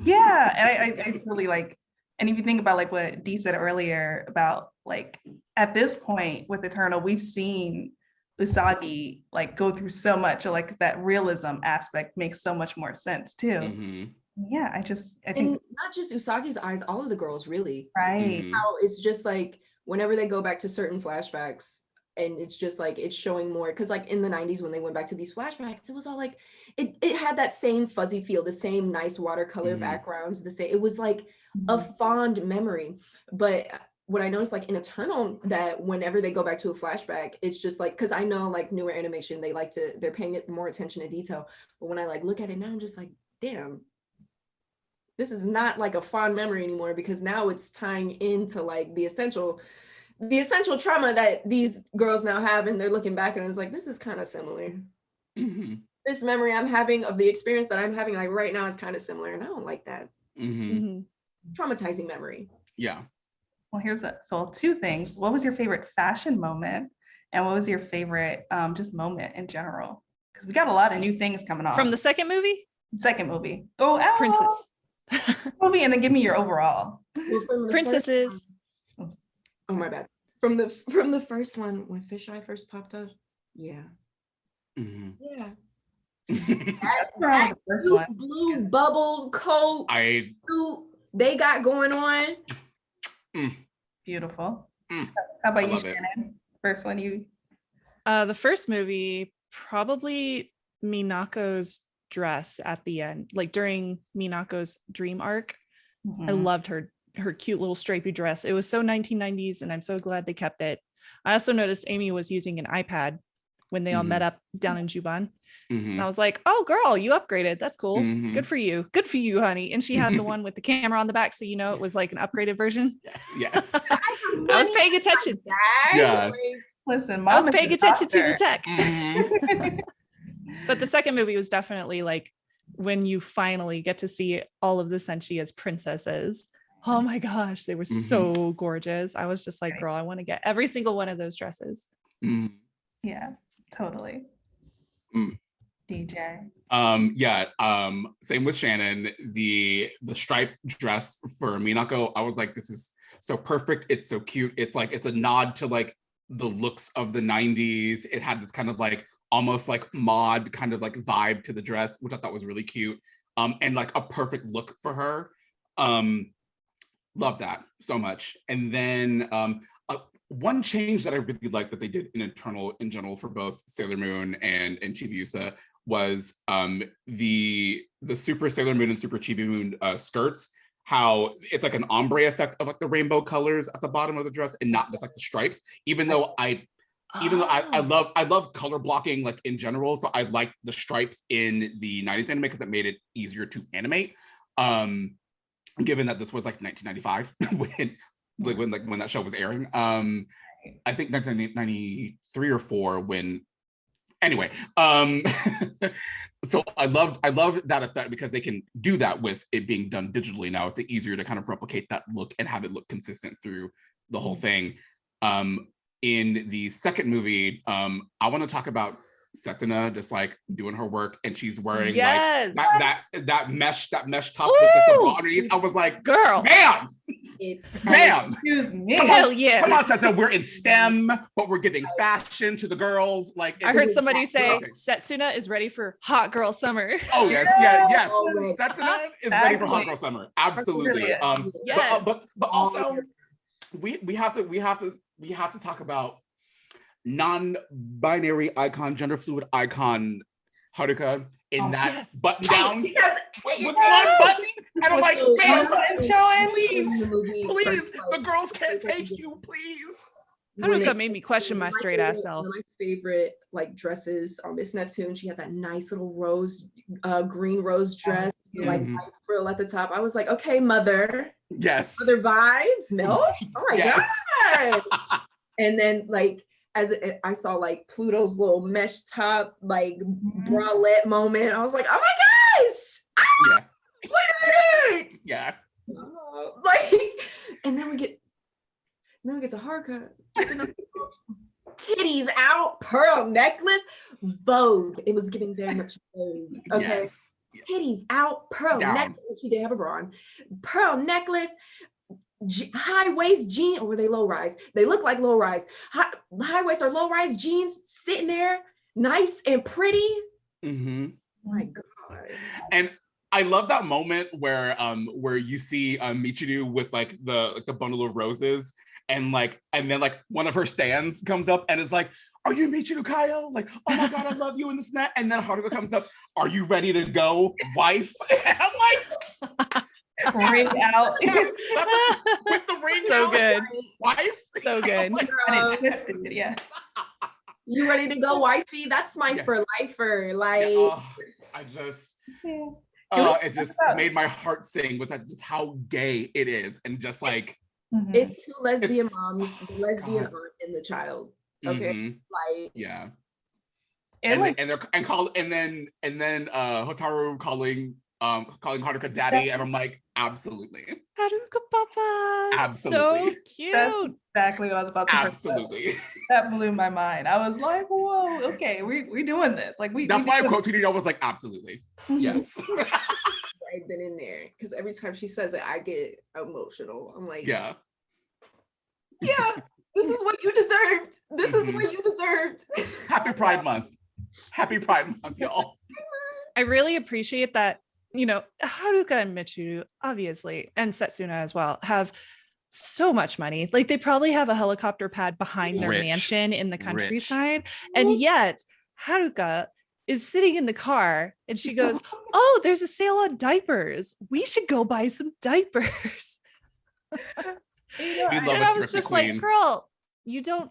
yeah, and I really like, and if you think about like what Dee said earlier about like at this point with Eternal, we've seen Usagi like go through so much, or like that realism aspect makes so much more sense too. Mhm. Yeah, I And think not just Usagi's eyes, all of the girls really. right. Mhm. How it's just like whenever they go back to certain flashbacks, and it's just like it's showing more, because like in the 90s when they went back to these flashbacks, it was all like it had that same fuzzy feel, the same nice watercolor Mhm. backgrounds, the same, it was like a fond memory. But what I noticed like in Eternal, that whenever they go back to a flashback, it's just like, because I know like newer animation, they're paying it more attention to detail. But when I like look at it now, I'm just like, damn, this is not like a fond memory anymore, because now it's tying into like the essential trauma that these girls now have, and they're looking back and it's like, this is kind of similar. Mhm. This memory I'm having of the experience that I'm having like right now is kind of similar, and I don't like that. Mhm. Mhm. Traumatizing memory. Yeah. Well, so two things. What was your favorite fashion moment, and what was your favorite just moment in general? Because we got a lot of new things coming on From the second movie, second movie. Oh, Princess. movie, and then give me your overall. Well, from the Princesses. oh my bad. From the first one, when Fisheye first popped up, yeah. Mhm. Yeah. That's the first one. Blue bubble coat suit they got going on. Beautiful. Mm. How about I you, love it. Shannon? First one you. The first movie, probably Minako's dress at the end, like during Minako's dream arc. I loved her cute little stripy dress. It was so 1990s, and I'm so glad they kept it. I also noticed Amy was using an iPad when they all met up down in Juban. Mhm. And I was like, oh girl, you upgraded. That's cool. Mhm. Good for you. Good for you, honey. And she had the one with the camera on the back, so you know it was like an upgraded version. Yes. I was paying attention. Yeah. Listen, I was Mom is paying a attention to the doctor. tech. Mhm. But the second movie was definitely like when you finally get to see all of the Senshi as princesses. Oh my gosh, they were so gorgeous. I was just like, girl, I want to get every single one of those dresses. Mhm. Yeah, totally. Mm. DJ. Same with Shannon. The striped dress for Minako, I was like, this is so perfect. It's so cute. It's like, it's a nod to like the looks of the 90s. It had this kind of like almost like mod kind of like vibe to the dress, which I thought was really cute. And like a perfect look for her. Love that so much. And then one change that I really liked that they did in Eternal in general for both Sailor Moon and Chibiusa was the Super Sailor Moon and Super Chibi Moon skirts, how it's like an ombre effect of like the rainbow colors at the bottom of the dress and not just like the stripes, even though I love color blocking like in general, so I like the stripes in the 90s anime because it made it easier to animate, given that this was like 1995 when that show was airing. I think 1993 or 4 when anyway. So I love that effect because they can do that with it being done digitally now. It's easier to kind of replicate that look and have it look consistent through the whole thing. In the second movie, I want to talk about Setsuna just like doing her work, and she's wearing like that mesh top with like, the bra underneath. I was like, girl, bam. Excuse me. Hell yeah. Come on, Setsuna. We're in STEM, but we're giving fashion to the girls. Like I heard somebody say Setsuna is ready for hot girl summer. Oh yes, yes. Setsuna is ready for hot girl summer. Absolutely. Yes. But also we have to talk about non-binary icon, gender fluid icon Haruka in that button down with one button. And I'm like, man, please, the girls can't take you, please. Haruka made me question my straight ass self. One of my favorite like dresses on Miss Neptune. She had that nice little green rose dress, like white frill at the top. I was like, okay, mother. Yes. Mother vibes, milk. Oh my god. And then like as I saw like Pluto's little mesh top, like bralette moment, I was like, oh my gosh! Wait. Yeah. Like, and then we get to Haruka. Titties out, pearl necklace, Vogue. It was giving very much Vogue. Okay. Yes. Titties out, pearl necklace. She did have a bra on. Pearl necklace. High waist jeans, or were they low rise? They look like low rise. High waist or low rise jeans sitting there, nice and pretty. Mm-hmm. Oh my god! And I love that moment where you see Michiru with like the bundle of roses, and then like one of her stands comes up and is like, "Are you Michiru Kaio? Like, oh my god, I love you in this net." And then Haruka comes up, "Are you ready to go, wife?" And I'm like. Ring out with the ring so out, good, wife. So good. Yeah. You ready to go, wifey? That's my for lifer. Like, it just made my heart sing with that, just how gay it is, and just like it's two lesbian moms, the lesbian aunt and the child. Okay, like and then Hotaru calling Haruka daddy, and I'm like, absolutely. Haruka papa. Absolutely. So cute. That's exactly what I was about to say. Absolutely. That blew my mind. I was like, whoa, okay, we're doing this. Like that's why I quote tweeted. I was like, absolutely. Yes. I've been in there because every time she says it, I get emotional. I'm like, yeah, this is what you deserved. This is what you deserved. Happy Pride Month. Happy Pride Month, y'all. I really appreciate that. You know, Haruka and Michiru, obviously, and Setsuna as well, have so much money. Like they probably have a helicopter pad behind their mansion in the countryside. And yet Haruka is sitting in the car and she goes, "Oh, there's a sale on diapers. We should go buy some diapers." And I was just like, girl, you don't,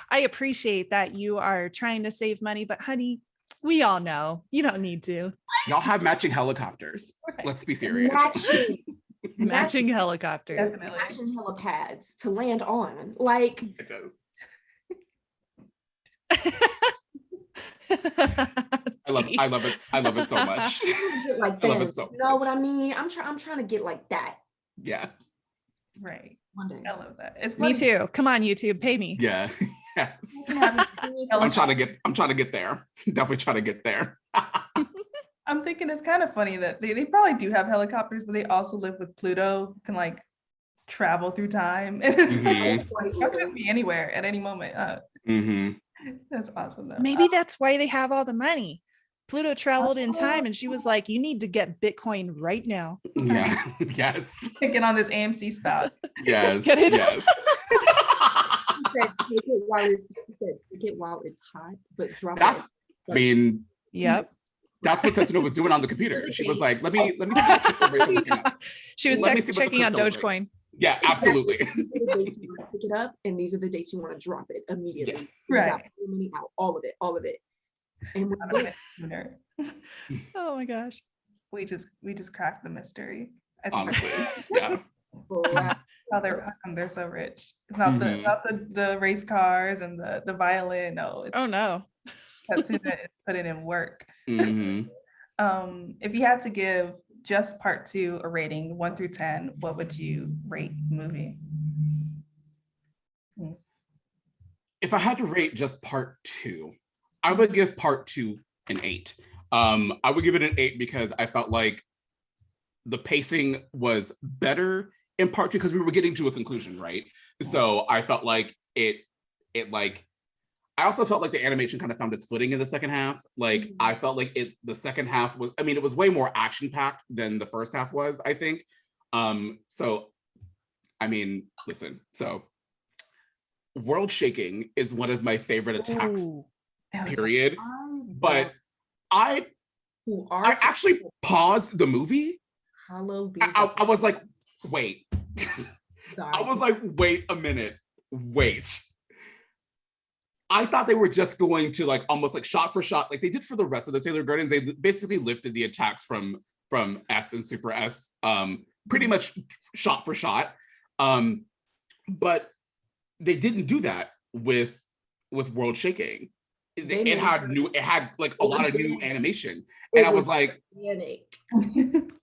I appreciate that you are trying to save money, but honey, we all know you don't need to. Y'all have matching helicopters. Let's be serious. Matching helicopters. Definitely. Matching helipads to land on. Like it does. I love it. I love it so much. Like I love it so much. You know what I mean? I'm trying to get like that. Yeah. Right. One day. I love that. It's me too. Come on, YouTube, pay me. Yeah. Yes. I'm trying to get there. Definitely trying to get there. I'm thinking it's kind of funny that they probably do have helicopters, but they also live with Pluto, can like travel through time. It could be anywhere at any moment. That's awesome though. Maybe that's why they have all the money. Pluto traveled in time and she was like, "You need to get Bitcoin right now." Yeah. Yes. Get on this AMC stock. Yes. Get it? Yes. said take it while it's hot, but drop That's, it. I mean, Yep. that's what Setsuna was doing on the computer. She was like, let me see what the pixel rates are looking at. She was Let me see what the checking on crypto Dogecoin. rates. Yeah, absolutely. These are the dates you want to pick it up, and these are the dates you want to drop it immediately. Yeah. You Right. got your money out, all of it. And Out of it sooner. Oh my gosh. We just cracked the mystery. I think Honestly, yeah. how come they're so rich. It's not the race cars and the violin. No, it's Oh no. Katsuna is putting in work. Mhm. If you had to give just part 2 a rating 1 through 10, what would you rate the movie? If I had to rate just part 2, I would give part 2 an 8. I would give it an 8 because I felt like the pacing was better in part 2 because we were getting to a conclusion, right? So I felt like it like, I also felt like the animation kind of found its footing in the second half. Like I felt like the second half was, I mean, it was way more action packed than the first half was, I think. So, I mean, listen, so world shaking is one of my favorite attacks, period. But I actually paused the movie. I was like, wait. I was like, wait a minute. Wait. I thought they were just going to like almost like shot for shot, like they did for the rest of the Sailor Guardians. They basically lifted the attacks from S and Super S, pretty much shot for shot. But they didn't do that with World Shaking. It had like a lot of new animation, and I was like,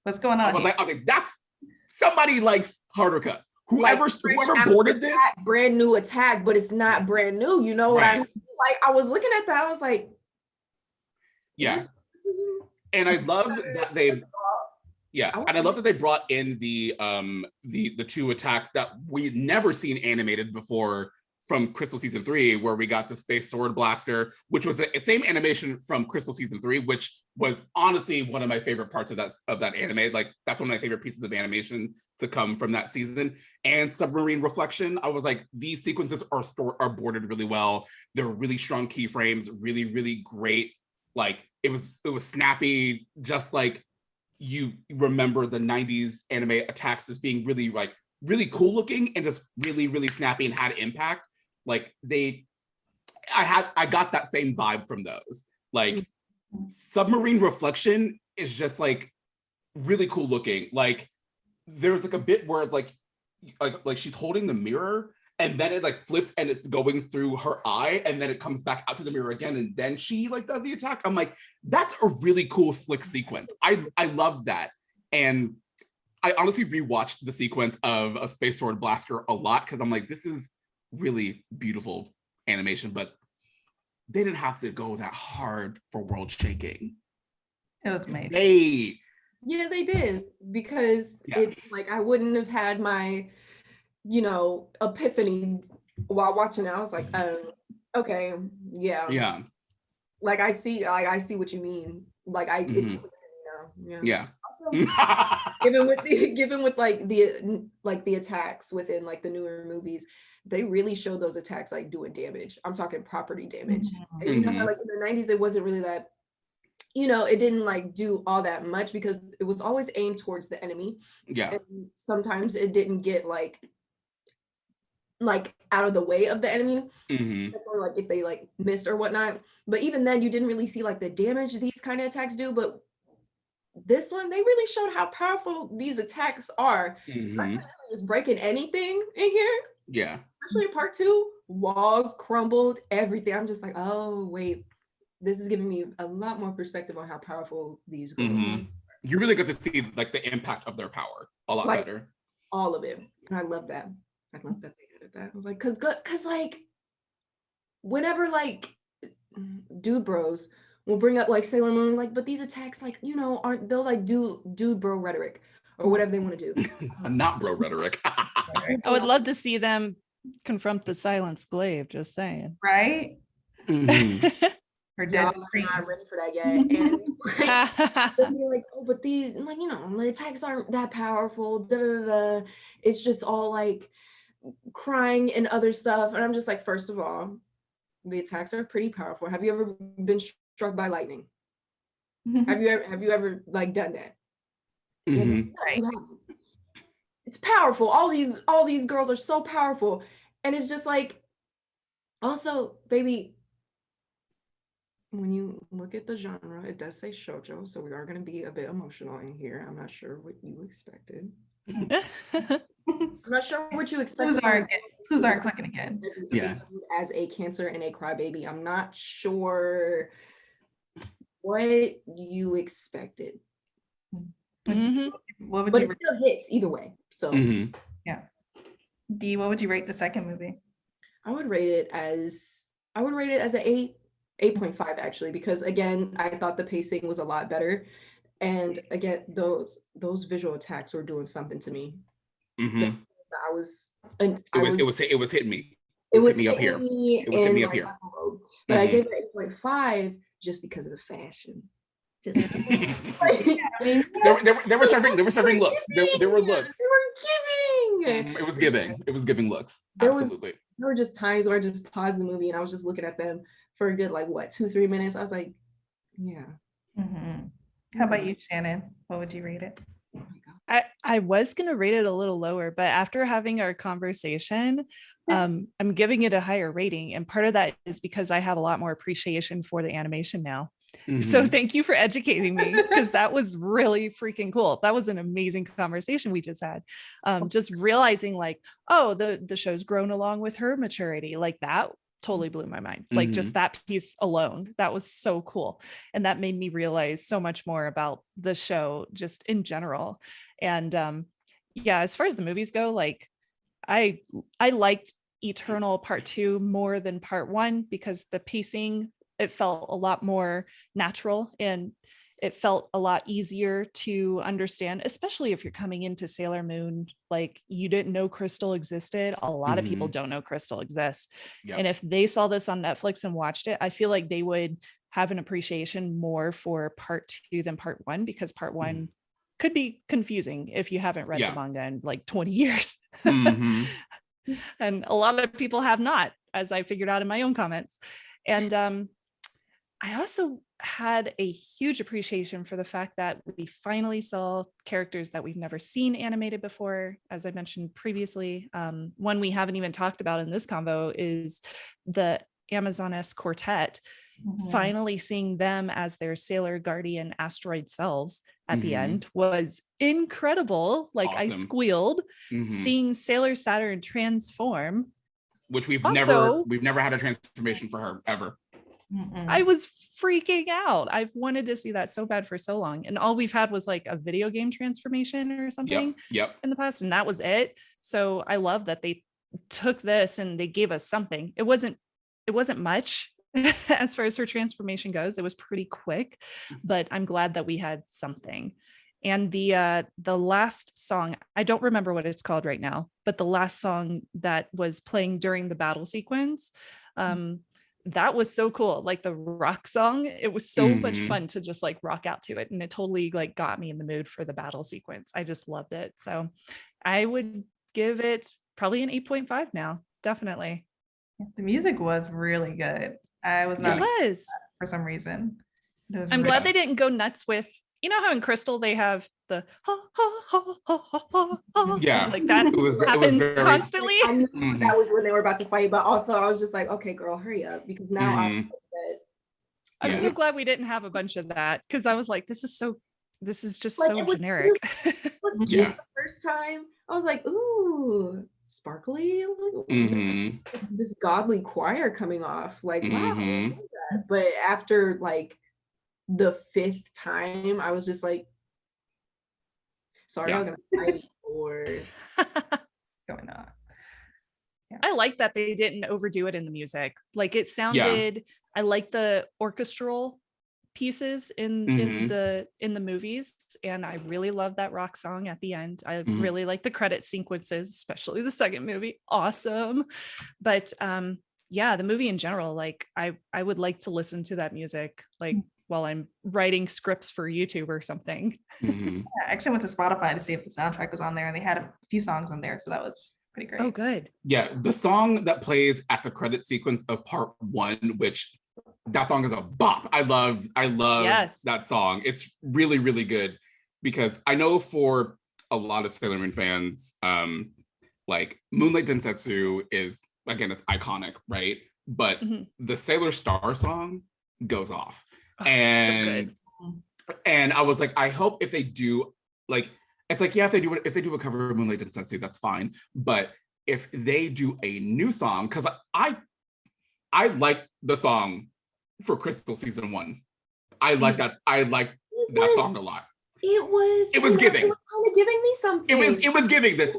what's going on? I was like, that's somebody likes Harder Cut. Whoever boarded this, brand new attack, but it's not brand new. You know what I mean? Like I was looking at that, I was like, yeah. And I love that they, and I love that they brought in the 2 attacks that we'd never seen animated before from Crystal Season 3, where we got the Space Sword Blaster, which was the same animation from Crystal Season 3, which was honestly one of my favorite parts of that anime. Like that's one of my favorite pieces of animation to come from that season. And Submarine Reflection, I was like, these sequences are boarded really well. They're really strong keyframes, really, really great. Like it was snappy, just like you remember the 90s anime attacks as being really like really cool looking and just really, really snappy and had impact. Like I got that same vibe from those. Like Submarine Reflection is just like really cool looking. Like there's like a bit where it's like she's holding the mirror and then it like flips and it's going through her eye and then it comes back out to the mirror again and then she like does the attack. I'm like, that's a really cool slick sequence. I love that. And I honestly rewatched the sequence of a Space Sword Blaster a lot because I'm like, this is really beautiful animation, but they didn't have to go that hard for World Shaking. It was made. They did, because it like I wouldn't have had my, epiphany while watching it. I was like, okay, yeah. Like I see what you mean. Like it's Also, given with like the attacks within like the newer movies, they really showed those attacks like doing damage. I'm talking property damage. And you know how like in the 90s it wasn't really that, it didn't like do all that much because it was always aimed towards the enemy. And sometimes it didn't get like out of the way of the enemy. That's only like if they like missed or whatnot. But even then you didn't really see like the damage these kind of attacks do. But this one, they really showed how powerful these attacks are. Just breaking anything in here. Yeah. Especially in part 2, walls crumbled, everything. I'm just like, oh wait, this is giving me a lot more perspective on how powerful these girls are. You really get to see like the impact of their power a lot better. All of it. And I love that. I love that they added that. I was like, cause like whenever like dude bros will bring up like Sailor Moon, like, but these attacks, like, aren't they'll like do dude bro rhetoric or whatever they want to do. Not bro rhetoric. I would love to see them confront the Silence Glaive, just saying. Right? Her dead I'm not ready for that yet. And like, they'll be like, oh, but these, like, the attacks aren't that powerful. It's just all like, crying and other stuff. And I'm just like, first of all, the attacks are pretty powerful. Have you ever been struck by lightning? Have you ever like done that? Mhm. You haven't. It's powerful. All these girls are so powerful. And it's just like, also, baby, when you look at the genre, it does say shoujo, so we are going to be a bit emotional in here. I'm not sure what you expected. I'm not sure what you expected. Who's aren't clicking again? Yeah. As a Cancer and a crybaby, I'm not sure what you expected. What would But you it still hits either way. So yeah. Dee, what would you rate the second movie? I would rate it as an 8.5 actually, because again, I thought the pacing was a lot better. And again, those visual attacks were doing something to me. Mhm. It was hitting me. It was hitting me up here. It was hitting me up here. But I gave it 8.5 just because of the fashion. Just they were serving looks. There were looks. They were giving. It was giving looks. Absolutely. There were just times where I just paused the movie and I was just looking at them for a good 2-3 minutes. I was like, yeah. How about you, Shannon? What would you rate it? I was going to rate it a little lower, but after having our conversation, I'm giving it a higher rating. And part of that is because I have a lot more appreciation for the animation now. So thank you for educating me, because that was really freaking cool. That was an amazing conversation we just had. Just realizing the show's grown along with her maturity, that totally blew my mind. Just that piece alone, that was so cool. And that made me realize so much more about the show just in general. And as far as the movies go, I liked Eternal Part 2 more than Part 1 because the pacing, it felt a lot more natural and it felt a lot easier to understand, especially if you're coming into Sailor Moon, you didn't know Crystal existed. A lot of people don't know Crystal exists. Yep. And if they saw this on Netflix and watched it, I feel like they would have an appreciation more for Part 2 than Part 1, because Part 1 could be confusing if you haven't read the manga in 20 years. And a lot of people have not, as I figured out in my own comments. And I also had a huge appreciation for the fact that we finally saw characters that we've never seen animated before. As I mentioned previously, one we haven't even talked about in this convo is the Amazoness Quartet. Finally seeing them as their Sailor Guardian asteroid selves at the end was incredible. Awesome. I squealed seeing Sailor Saturn transform, which we've never had a transformation for her ever. I was freaking out. I've wanted to see that so bad for so long, and all we've had was a video game transformation or something in the past, and that was it. So I love that they took this and they gave us something. It wasn't much as far as her transformation goes. It was pretty quick, but I'm glad that we had something. And the last song, I don't remember what it's called right now, but the last song that was playing during the battle sequence, that was so cool. The rock song, it was so much fun to just rock out to it. And it totally got me in the mood for the battle sequence. I just loved it. So I would give it probably an 8.5 now. Definitely. The music was really good. I was not for some reason. I'm glad they didn't go nuts with, you know how in Crystal they have the ha ha ha ha ha ha, that happens constantly. I knew that was when they were about to fight, but also I was just like, okay, girl, hurry up, because now I'm so glad we didn't have a bunch of that, because I was like, this is just so generic. It was cute the first time. I was like, ooh, sparkly, this godly choir coming off, wow, I love that. But after the 5th time, I was just like, sorry, I'm gonna fight or what's going on. I like that they didn't overdo it in the music. It sounded, I like the orchestral pieces in the movies, and I really love that rock song at the end. I really like the credit sequences, especially the second movie. Awesome. But the movie in general, I would like to listen to that music while I'm writing scripts for YouTube or something. I actually went to Spotify to see if the soundtrack was on there, and they had a few songs on there, so that was pretty great. Oh, good. Yeah, the song that plays at the credit sequence of part 1, which that song is a bop. I love Yes. that song. It's really, really good because I know for a lot of Sailor Moon fans, like Moonlight Densetsu is, again, it's iconic, right? But the Sailor Star song goes off. Oh, And so good. and I was like, I hope if they do, like, it's like, yeah, if they do a cover of Moonlight Densetsu, that's fine. But if they do a new song, because I like the song for Crystal season 1. I like that song a lot. It was giving. It was kind of giving me something. It was giving the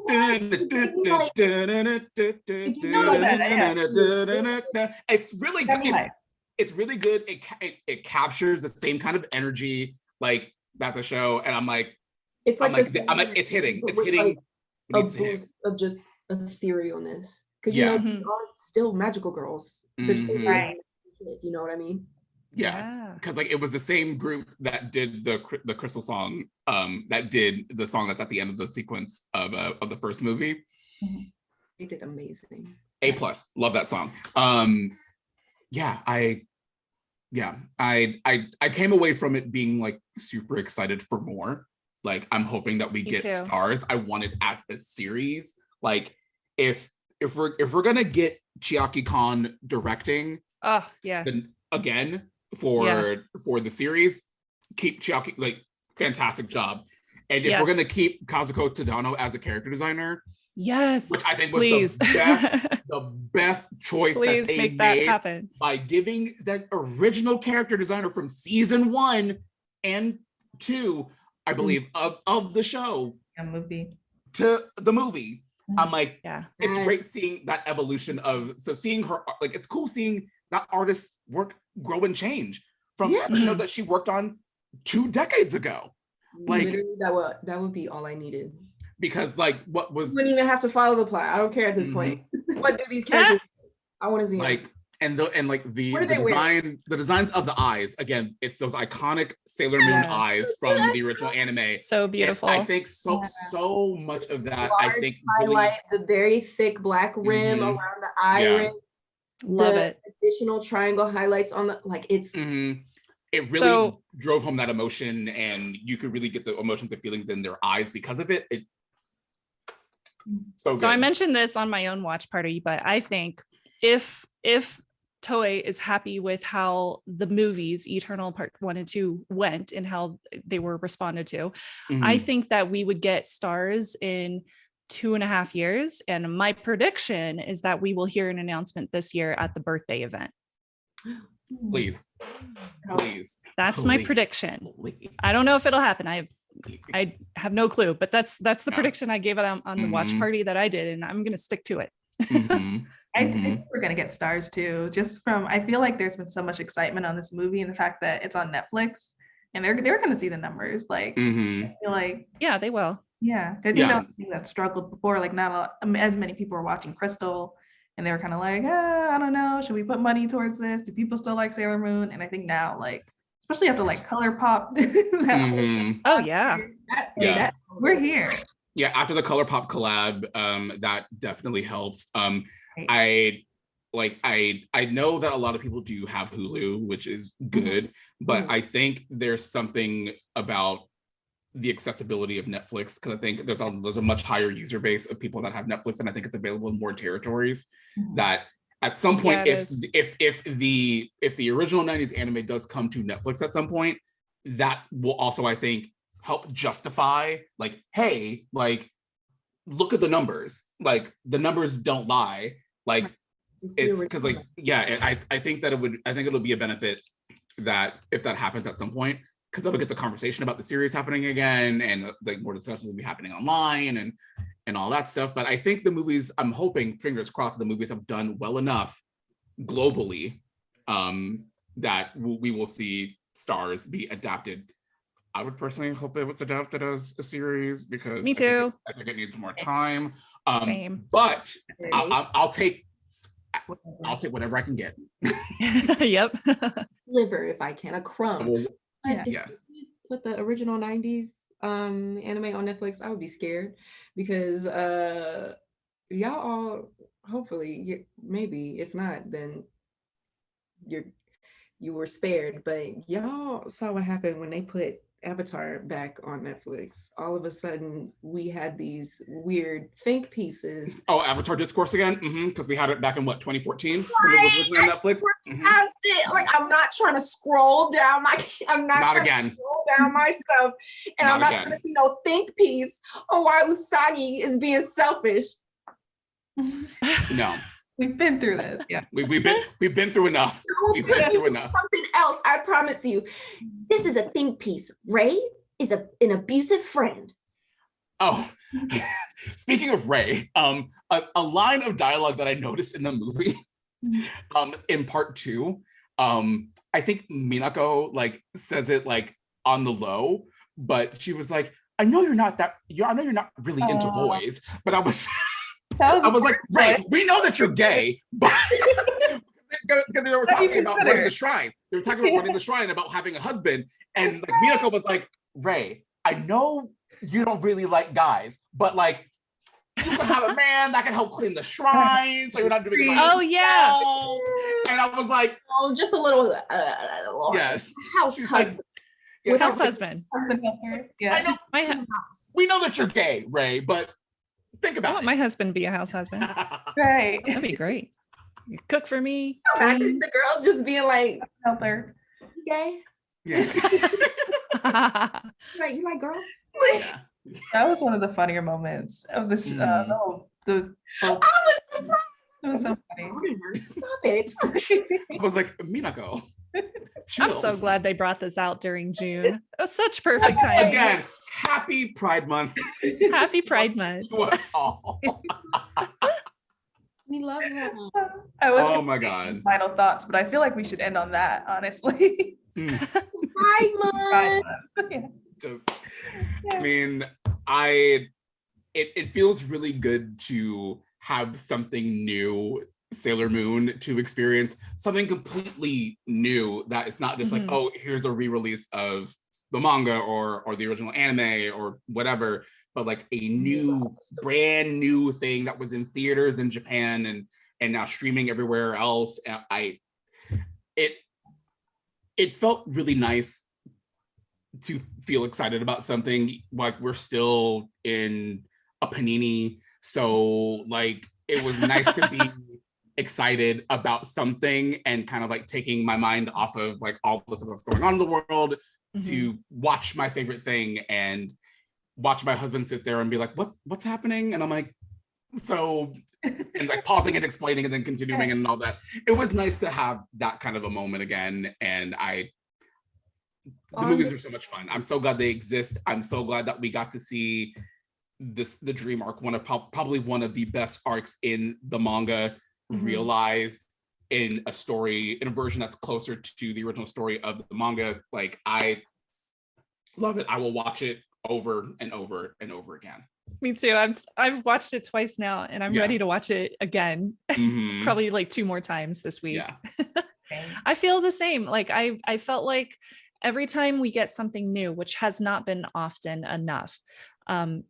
it's really good. It's really good. It captures the same kind of energy like that the show, and I'm like it's hitting. It's hitting a boost of just etherealness, because you know they are still magical girls. They're still right. You know what I mean? Yeah, because like it was the same group that did the Crystal song, that did the song that's at the end of the sequence of the first movie. They did amazing. A+, love that song. I came away from it being like super excited for more. Like I'm hoping that we get stars. I want it as a series. Like if we're gonna get Chiaki Kon directing, then again for the series, keep Chiaki, like fantastic job. And if we're gonna keep Kazuko Tadano as a character designer, which I think was the best choice that they make made that happen by giving that original character designer from season 1 and 2, I believe, of the show to the movie. I'm like, it's great seeing that evolution of seeing her, like it's cool seeing that artist's work grow and change from a show that she worked on 2 decades ago. Like literally that would be all I needed. Because like you wouldn't even have to follow the plot. I don't care at this point. What do these characters I want to see like them. The designs of the eyes, again, it's those iconic Sailor Moon eyes from the original anime. So beautiful. And I think so much of that. Large I think highlight, the very thick black rim around the eye ring. Love it. Additional triangle highlights on the it's. It really drove home that emotion, and you could really get the emotions and feelings in their eyes because of it. So I mentioned this on my own watch party, but I think if Toei is happy with how the movies Eternal Part 1 and 2 went and how they were responded to, I think that we would get stars in 2.5 years. And my prediction is that we will hear an announcement this year at the birthday event. Please. That's my prediction. I don't know if it'll happen. I have no clue, but that's the prediction I gave it on the watch party that I did, and I'm gonna stick to it. I think we're gonna get stars too. Just from, I feel like there's been so much excitement on this movie and the fact that it's on Netflix, and they're gonna see the numbers. Like, I feel like they will. Yeah, because that struggled before. Like, not as many people were watching Crystal, and they were kind of like, I don't know, should we put money towards this? Do people still like Sailor Moon? And I think now, like, especially after like Color Pop. We're here. Yeah, after the Color Pop collab, that definitely helps. I know that a lot of people do have Hulu, which is good, but I think there's something about the accessibility of Netflix, because I think there's a much higher user base of people that have Netflix, and I think it's available in more territories. That at some point, if the original 90s anime does come to Netflix at some point, that will also, I think, help justify, like, hey, like, look at the numbers. Like, the numbers don't lie. Like, it's because, like, I think it'll be a benefit that if that happens at some point, because that'll get the conversation about the series happening again, and like more discussions will be happening online and all that stuff. But I think the movies, I'm hoping, fingers crossed, the movies have done well enough globally that we will see stars be adapted. I would personally hope it was adapted as a series, because me too. I think it needs more time. But I'll take whatever I can get. Yep. Liver if I can, a crumb. Put the original 90s anime on Netflix, I would be scared, because y'all all, hopefully, maybe, if not, then you were spared. But y'all saw what happened when they put Avatar back on Netflix. All of a sudden, we had these weird think pieces. Oh, Avatar discourse again? Because we had it back in what, 2014? When it was originally on Netflix? Past it. Like, I'm not trying to scroll down my scroll down my stuff. And I'm not trying to see no think piece on why Usagi is being selfish. No. We've been through this. Yeah. We've been through enough. We've been through enough. Something else, I promise you. This is a think piece. Ray is an abusive friend. Oh, speaking of Ray, a line of dialogue that I noticed in the movie, in part 2, I think Minako like says it like on the low, but she was like, I know you're not really into boys, but I was like, Ray, we know that you're gay, but because they were talking about running the shrine. They were talking about running the shrine, about having a husband, and like Minako was like, Ray, I know you don't really like guys, but like you can have a man that can help clean the shrine, so you're not doing it by yourself. Yeah. And I was like, oh, just a little yeah, house husband. Like, house husband. Yeah. I know, we know that you're gay, Ray, but think about I want my husband to be a house husband. Right. That'd be great. You cook for me. Imagine the girls just being like, helper. gay? Yeah. Like, you like girls? Yeah. That was one of the funnier moments of the it was so funny. Stop it. I was like, Minako. I'm so glad they brought this out during June. It was such perfect timing. Again, happy Pride Month. Happy Pride Month. To us all. We love him. Oh my God. Final thoughts, but I feel like we should end on that, honestly. Pride Month. Yeah. I mean, it feels really good to have something new, Sailor Moon, to experience something completely new, that it's not just like, oh, here's a re-release of the manga or the original anime or whatever, but like a new, brand new thing that was in theaters in Japan and now streaming everywhere else. And it felt really nice to feel excited about something. Like, we're still in a panini, so like it was nice to be excited about something and kind of like taking my mind off of like all the stuff that's going on in the world to watch my favorite thing and watch my husband sit there and be like, what's happening? And I'm like, so, and like pausing and explaining and then continuing and all that. It was nice to have that kind of a moment again. And the movies are so much fun. I'm so glad they exist. I'm so glad that we got to see the dream arc, probably one of the best arcs in the manga, realized in a story, in a version that's closer to the original story of the manga. Like, I love it. I will watch it over and over and over again. Me too. I've watched it twice now, and I'm ready to watch it again. Probably like 2 more times this week. Yeah. I feel the same. Like I felt like every time we get something new, which has not been often enough,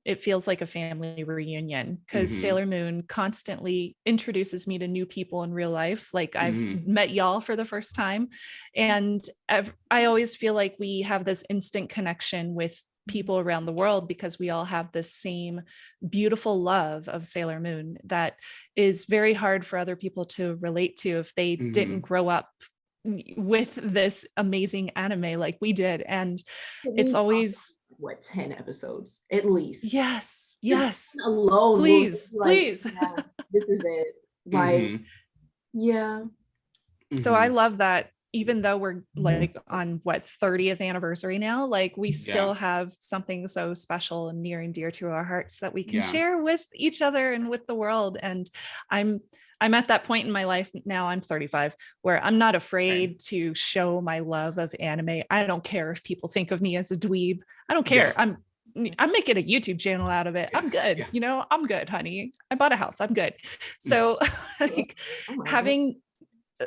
it feels like a family reunion, because Sailor Moon constantly introduces me to new people in real life. Like, I've met y'all for the first time, and I always feel like we have this instant connection with people around the world because we all have the same beautiful love of Sailor Moon that is very hard for other people to relate to if they didn't grow up with this amazing anime like we did. And it's always 10 episodes at least. Yes alone, please this is it. Like, so I love that. Even though we're like on 30th anniversary now, like we still have something so special and near and dear to our hearts that we can share with each other and with the world. And I'm at that point in my life now, I'm 35, where I'm not afraid to show my love of anime. I don't care if people think of me as a dweeb. I don't care. I'm making a YouTube channel out of it. I'm good. You know, I'm good, honey. I bought a house. I'm good. So like having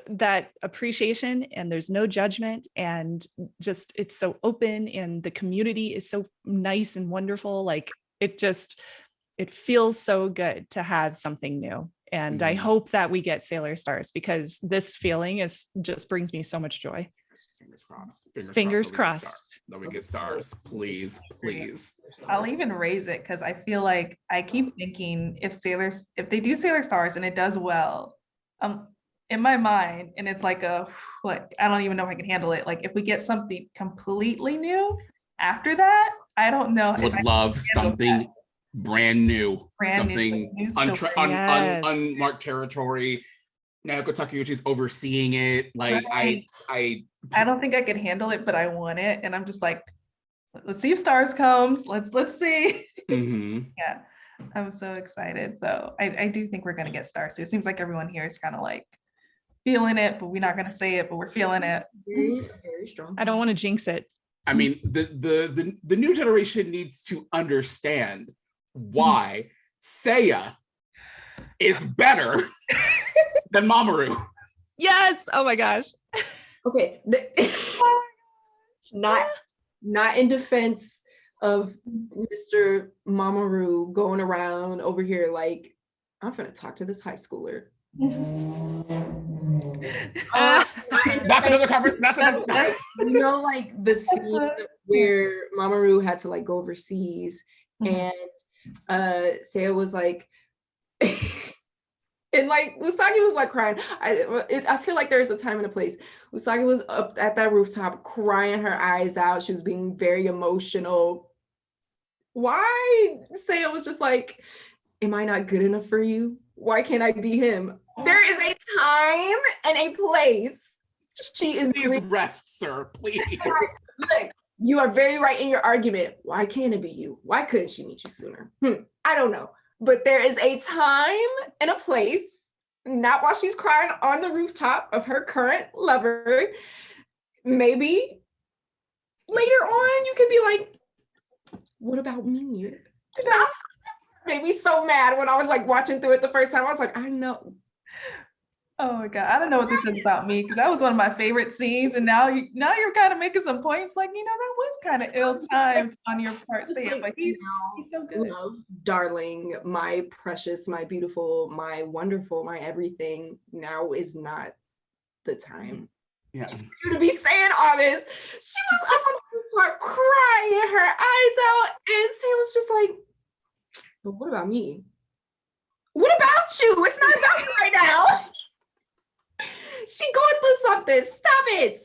that appreciation, and there's no judgment, and just it's so open, and the community is so nice and wonderful. Like, it's it feels so good to have something new. And I hope that we get Sailor Stars, because this feeling just brings me so much joy. Fingers crossed. Fingers crossed. That we get stars. Please. I'll even raise it because I feel like I keep thinking if they do Sailor Stars and it does well, in my mind, and it's like I don't even know if I can handle it. Like if we get something completely new after that, I don't know. I would love something brand new, something unmarked territory. Naoko Takeuchi's overseeing it. Like right. I don't think I could handle it, but I want it, and I'm just like, let's see if Stars comes. Let's see. Yeah, I'm so excited. So I do think we're gonna get Stars. So it seems like everyone here is kind of like feeling it, but we're not gonna say it, but we're feeling it. Very strong. I don't want to jinx it. I mean, the new generation needs to understand why Seiya is better than Mamoru. Yes. Oh my gosh. Okay. Not in defense of Mr. Mamoru going around over here like, I'm gonna talk to this high schooler. That's another conference. That's another. You know, like the scene where Mamoru had to like go overseas, and Seiya was like, and like Usagi was like crying. I feel like there's a time and a place. Usagi was up at that rooftop crying her eyes out. She was being very emotional. Why? Seiya was just like, am I not good enough for you? Why can't I be him? There is a time and a place. She is. Please rest, sir. Please. Look, you are very right in your argument. Why can't it be you? Why couldn't she meet you sooner? I don't know. But there is a time and a place, not while she's crying on the rooftop of her current lover. Maybe later on you can be like, what about me? That made me so mad when I was like watching through it the first time. I was like, I know. Oh my God, I don't know what this is about me, because that was one of my favorite scenes, and now you're kind of making some points like, that was kind of ill-timed on your part, Sam, but he's so good. Love, darling, my precious, my beautiful, my wonderful, my everything. Now is not the time. Yeah. For you to be saying all this. She was up on the rooftop crying her eyes out, and Sam was just like, but what about me? What about you? It's not about you right now. She going through something. Stop it.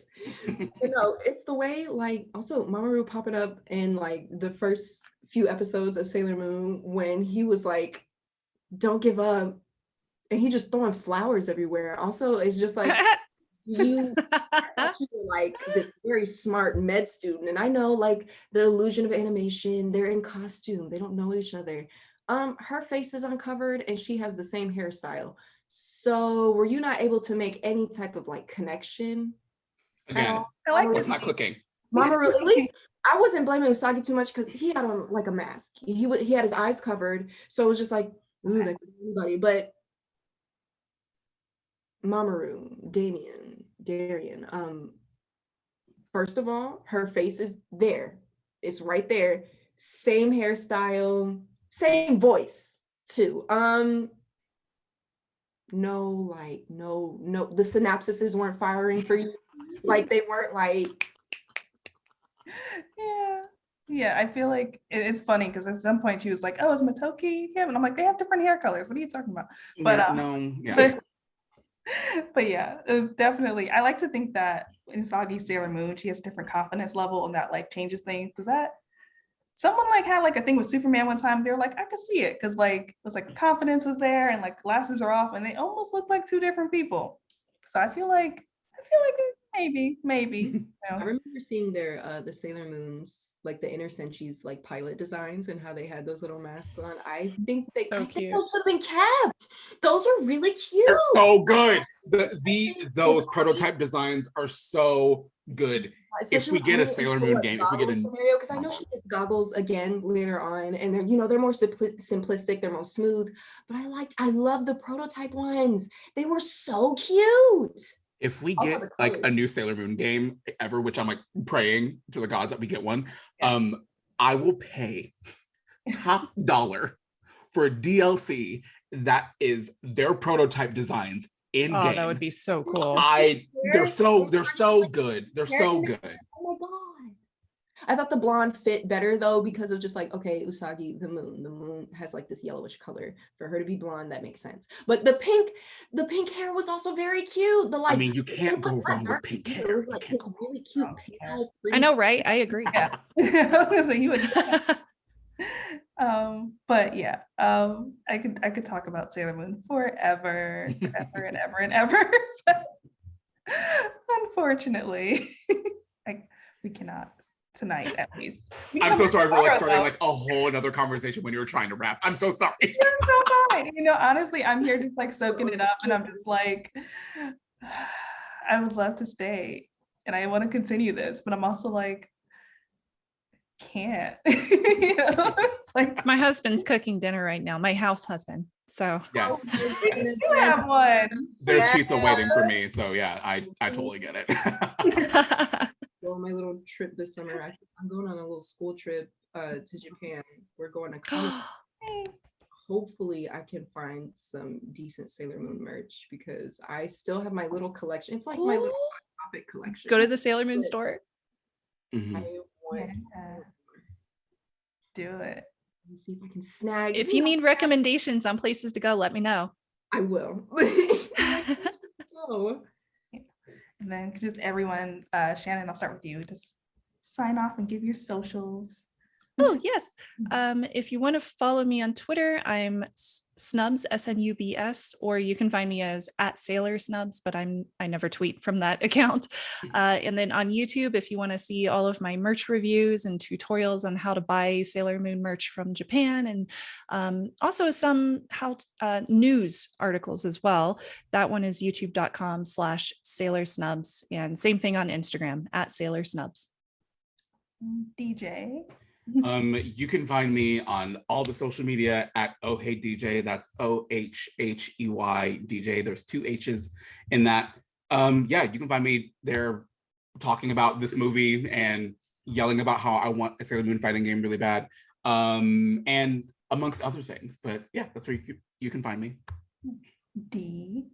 It's the way, like, also Mamoru popping up in like the first few episodes of Sailor Moon when he was like, don't give up. And he just throwing flowers everywhere. Also, it's just like, you were like this very smart med student. And I know like the illusion of animation, they're in costume. They don't know each other. Her face is uncovered and she has the same hairstyle. So were you not able to make any type of like connection? Again, I like it's not clicking. Mamoru, at least I wasn't blaming Usagi too much because he had on like a mask. He had his eyes covered, so it was just like, ooh, that could be anybody. But Mamoru, Darian, first of all, her face is there. It's right there. Same hairstyle, same voice too. No, the synapses weren't firing for you. Like they weren't like. Yeah, I feel like it's funny because at some point she was like, oh, is Matoki him? And I'm like, they have different hair colors. What are you talking about? But but yeah, it was definitely, I like to think that in Usagi's Sailor Moon, she has a different confidence level and that like changes things. Because that someone like had like a thing with Superman one time. They're like, I could see it because like it was like the confidence was there and like glasses are off and they almost look like two different people. So I feel like maybe. I remember seeing their the Sailor Moons, like the Inner Senchi's like pilot designs and how they had those little masks on. I think those should have been kept. Those are really cute. They're so good. Those prototype designs are so good. Especially if we get a Sailor Moon game, if we get a scenario, because I know she gets goggles again later on, and they're more simplistic, they're more smooth. But I love the prototype ones. They were so cute. If we get like a new Sailor Moon game ever, which I'm like praying to the gods that we get one, I will pay top dollar for DLC that is their prototype designs in Oh, game. that would be so cool. They're so good. They're so good. Oh my god. I thought the blonde fit better though, because of just like, okay, Usagi, the moon has like this yellowish color. For her to be blonde, that makes sense. But the pink hair was also very cute. The like, I mean, you can't go wrong with pink hair. It was like his really cute pale, pretty. I know, right? I agree. Yeah. I was like, you would. But yeah, I could talk about Sailor Moon forever and ever and ever. But unfortunately, we cannot tonight, at least. I'm so sorry for like starting like a whole another conversation when you were trying to rap. I'm so sorry. You're so fine. You know, honestly, I'm here just like soaking it up, and I'm just like, I would love to stay, and I want to continue this, but I'm also like, can't. You know, it's like My husband's cooking dinner right now, my house husband. So Yes. you have one. There's pizza waiting for me. So yeah, I totally get it. Go on my little trip this summer. I'm going on a little school trip to Japan. We're going to Comic. Hopefully I can find some decent Sailor Moon merch because I still have my little collection. It's like my little topic collection. Go to the Sailor Moon store. Mhm. I want Do it. Let me see if I can snag. If you need recommendations on places to go, let me know. I will. Oh. And then just everyone, Shannon, I'll start with you. Just sign off and give your socials. Oh, yes. If you want to follow me on Twitter, I'm Snubs, SNUBS, or you can find me as @SailorSnubs, but I never tweet from that account. And then on YouTube, if you want to see all of my merch reviews and tutorials on how to buy Sailor Moon merch from Japan, and also some news articles as well. That one is youtube.com/SailorSnubs, and same thing on Instagram @SailorSnubs. DJ. You can find me on all the social media at OHeyDJ. That's OHHEY DJ. There's 2 H's in that. Yeah, you can find me there talking about this movie and yelling about how I want a Sailor Moon fighting game really bad, and amongst other things. But yeah, that's where you can find me. D.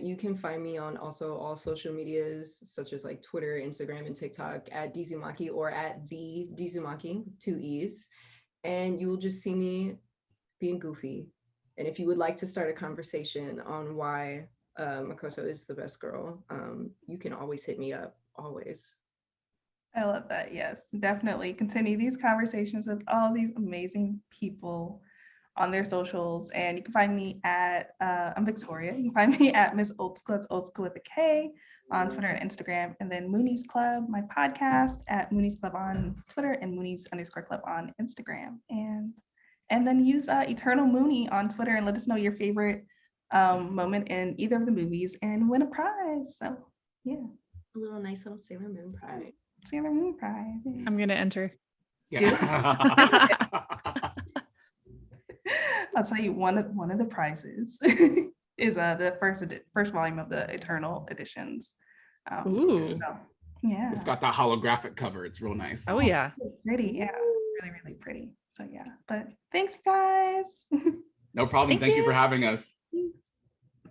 You can find me on also all social medias such as like Twitter, Instagram, and TikTok @Deezumaki or @the Deezumaki, 2 E's. And you will just see me being goofy. And if you would like to start a conversation on why Makoto is the best girl, you can always hit me up, always. I love that. Yes, definitely continue these conversations with all these amazing people on their socials. And you can find me I'm Victoria. You can find me @Miss Old School. That's Old School with a K on Twitter and Instagram. And then Moonies Club, my podcast @Moonies Club on Twitter and Moonies_Club on Instagram. And then use Eternal Mooney on Twitter and let us know your favorite moment in either of the movies and win a prize. So yeah. A nice little Sailor Moon prize. Sailor Moon prize. Yeah. I'm going to enter. Yeah. I'll tell you one of the prizes is the first volume of the Eternal editions. Ooh. So, yeah. It's got that holographic cover. It's real nice. Oh, yeah. Pretty, yeah. Really, really pretty. So yeah. But thanks, guys. No problem. Thank you for having us.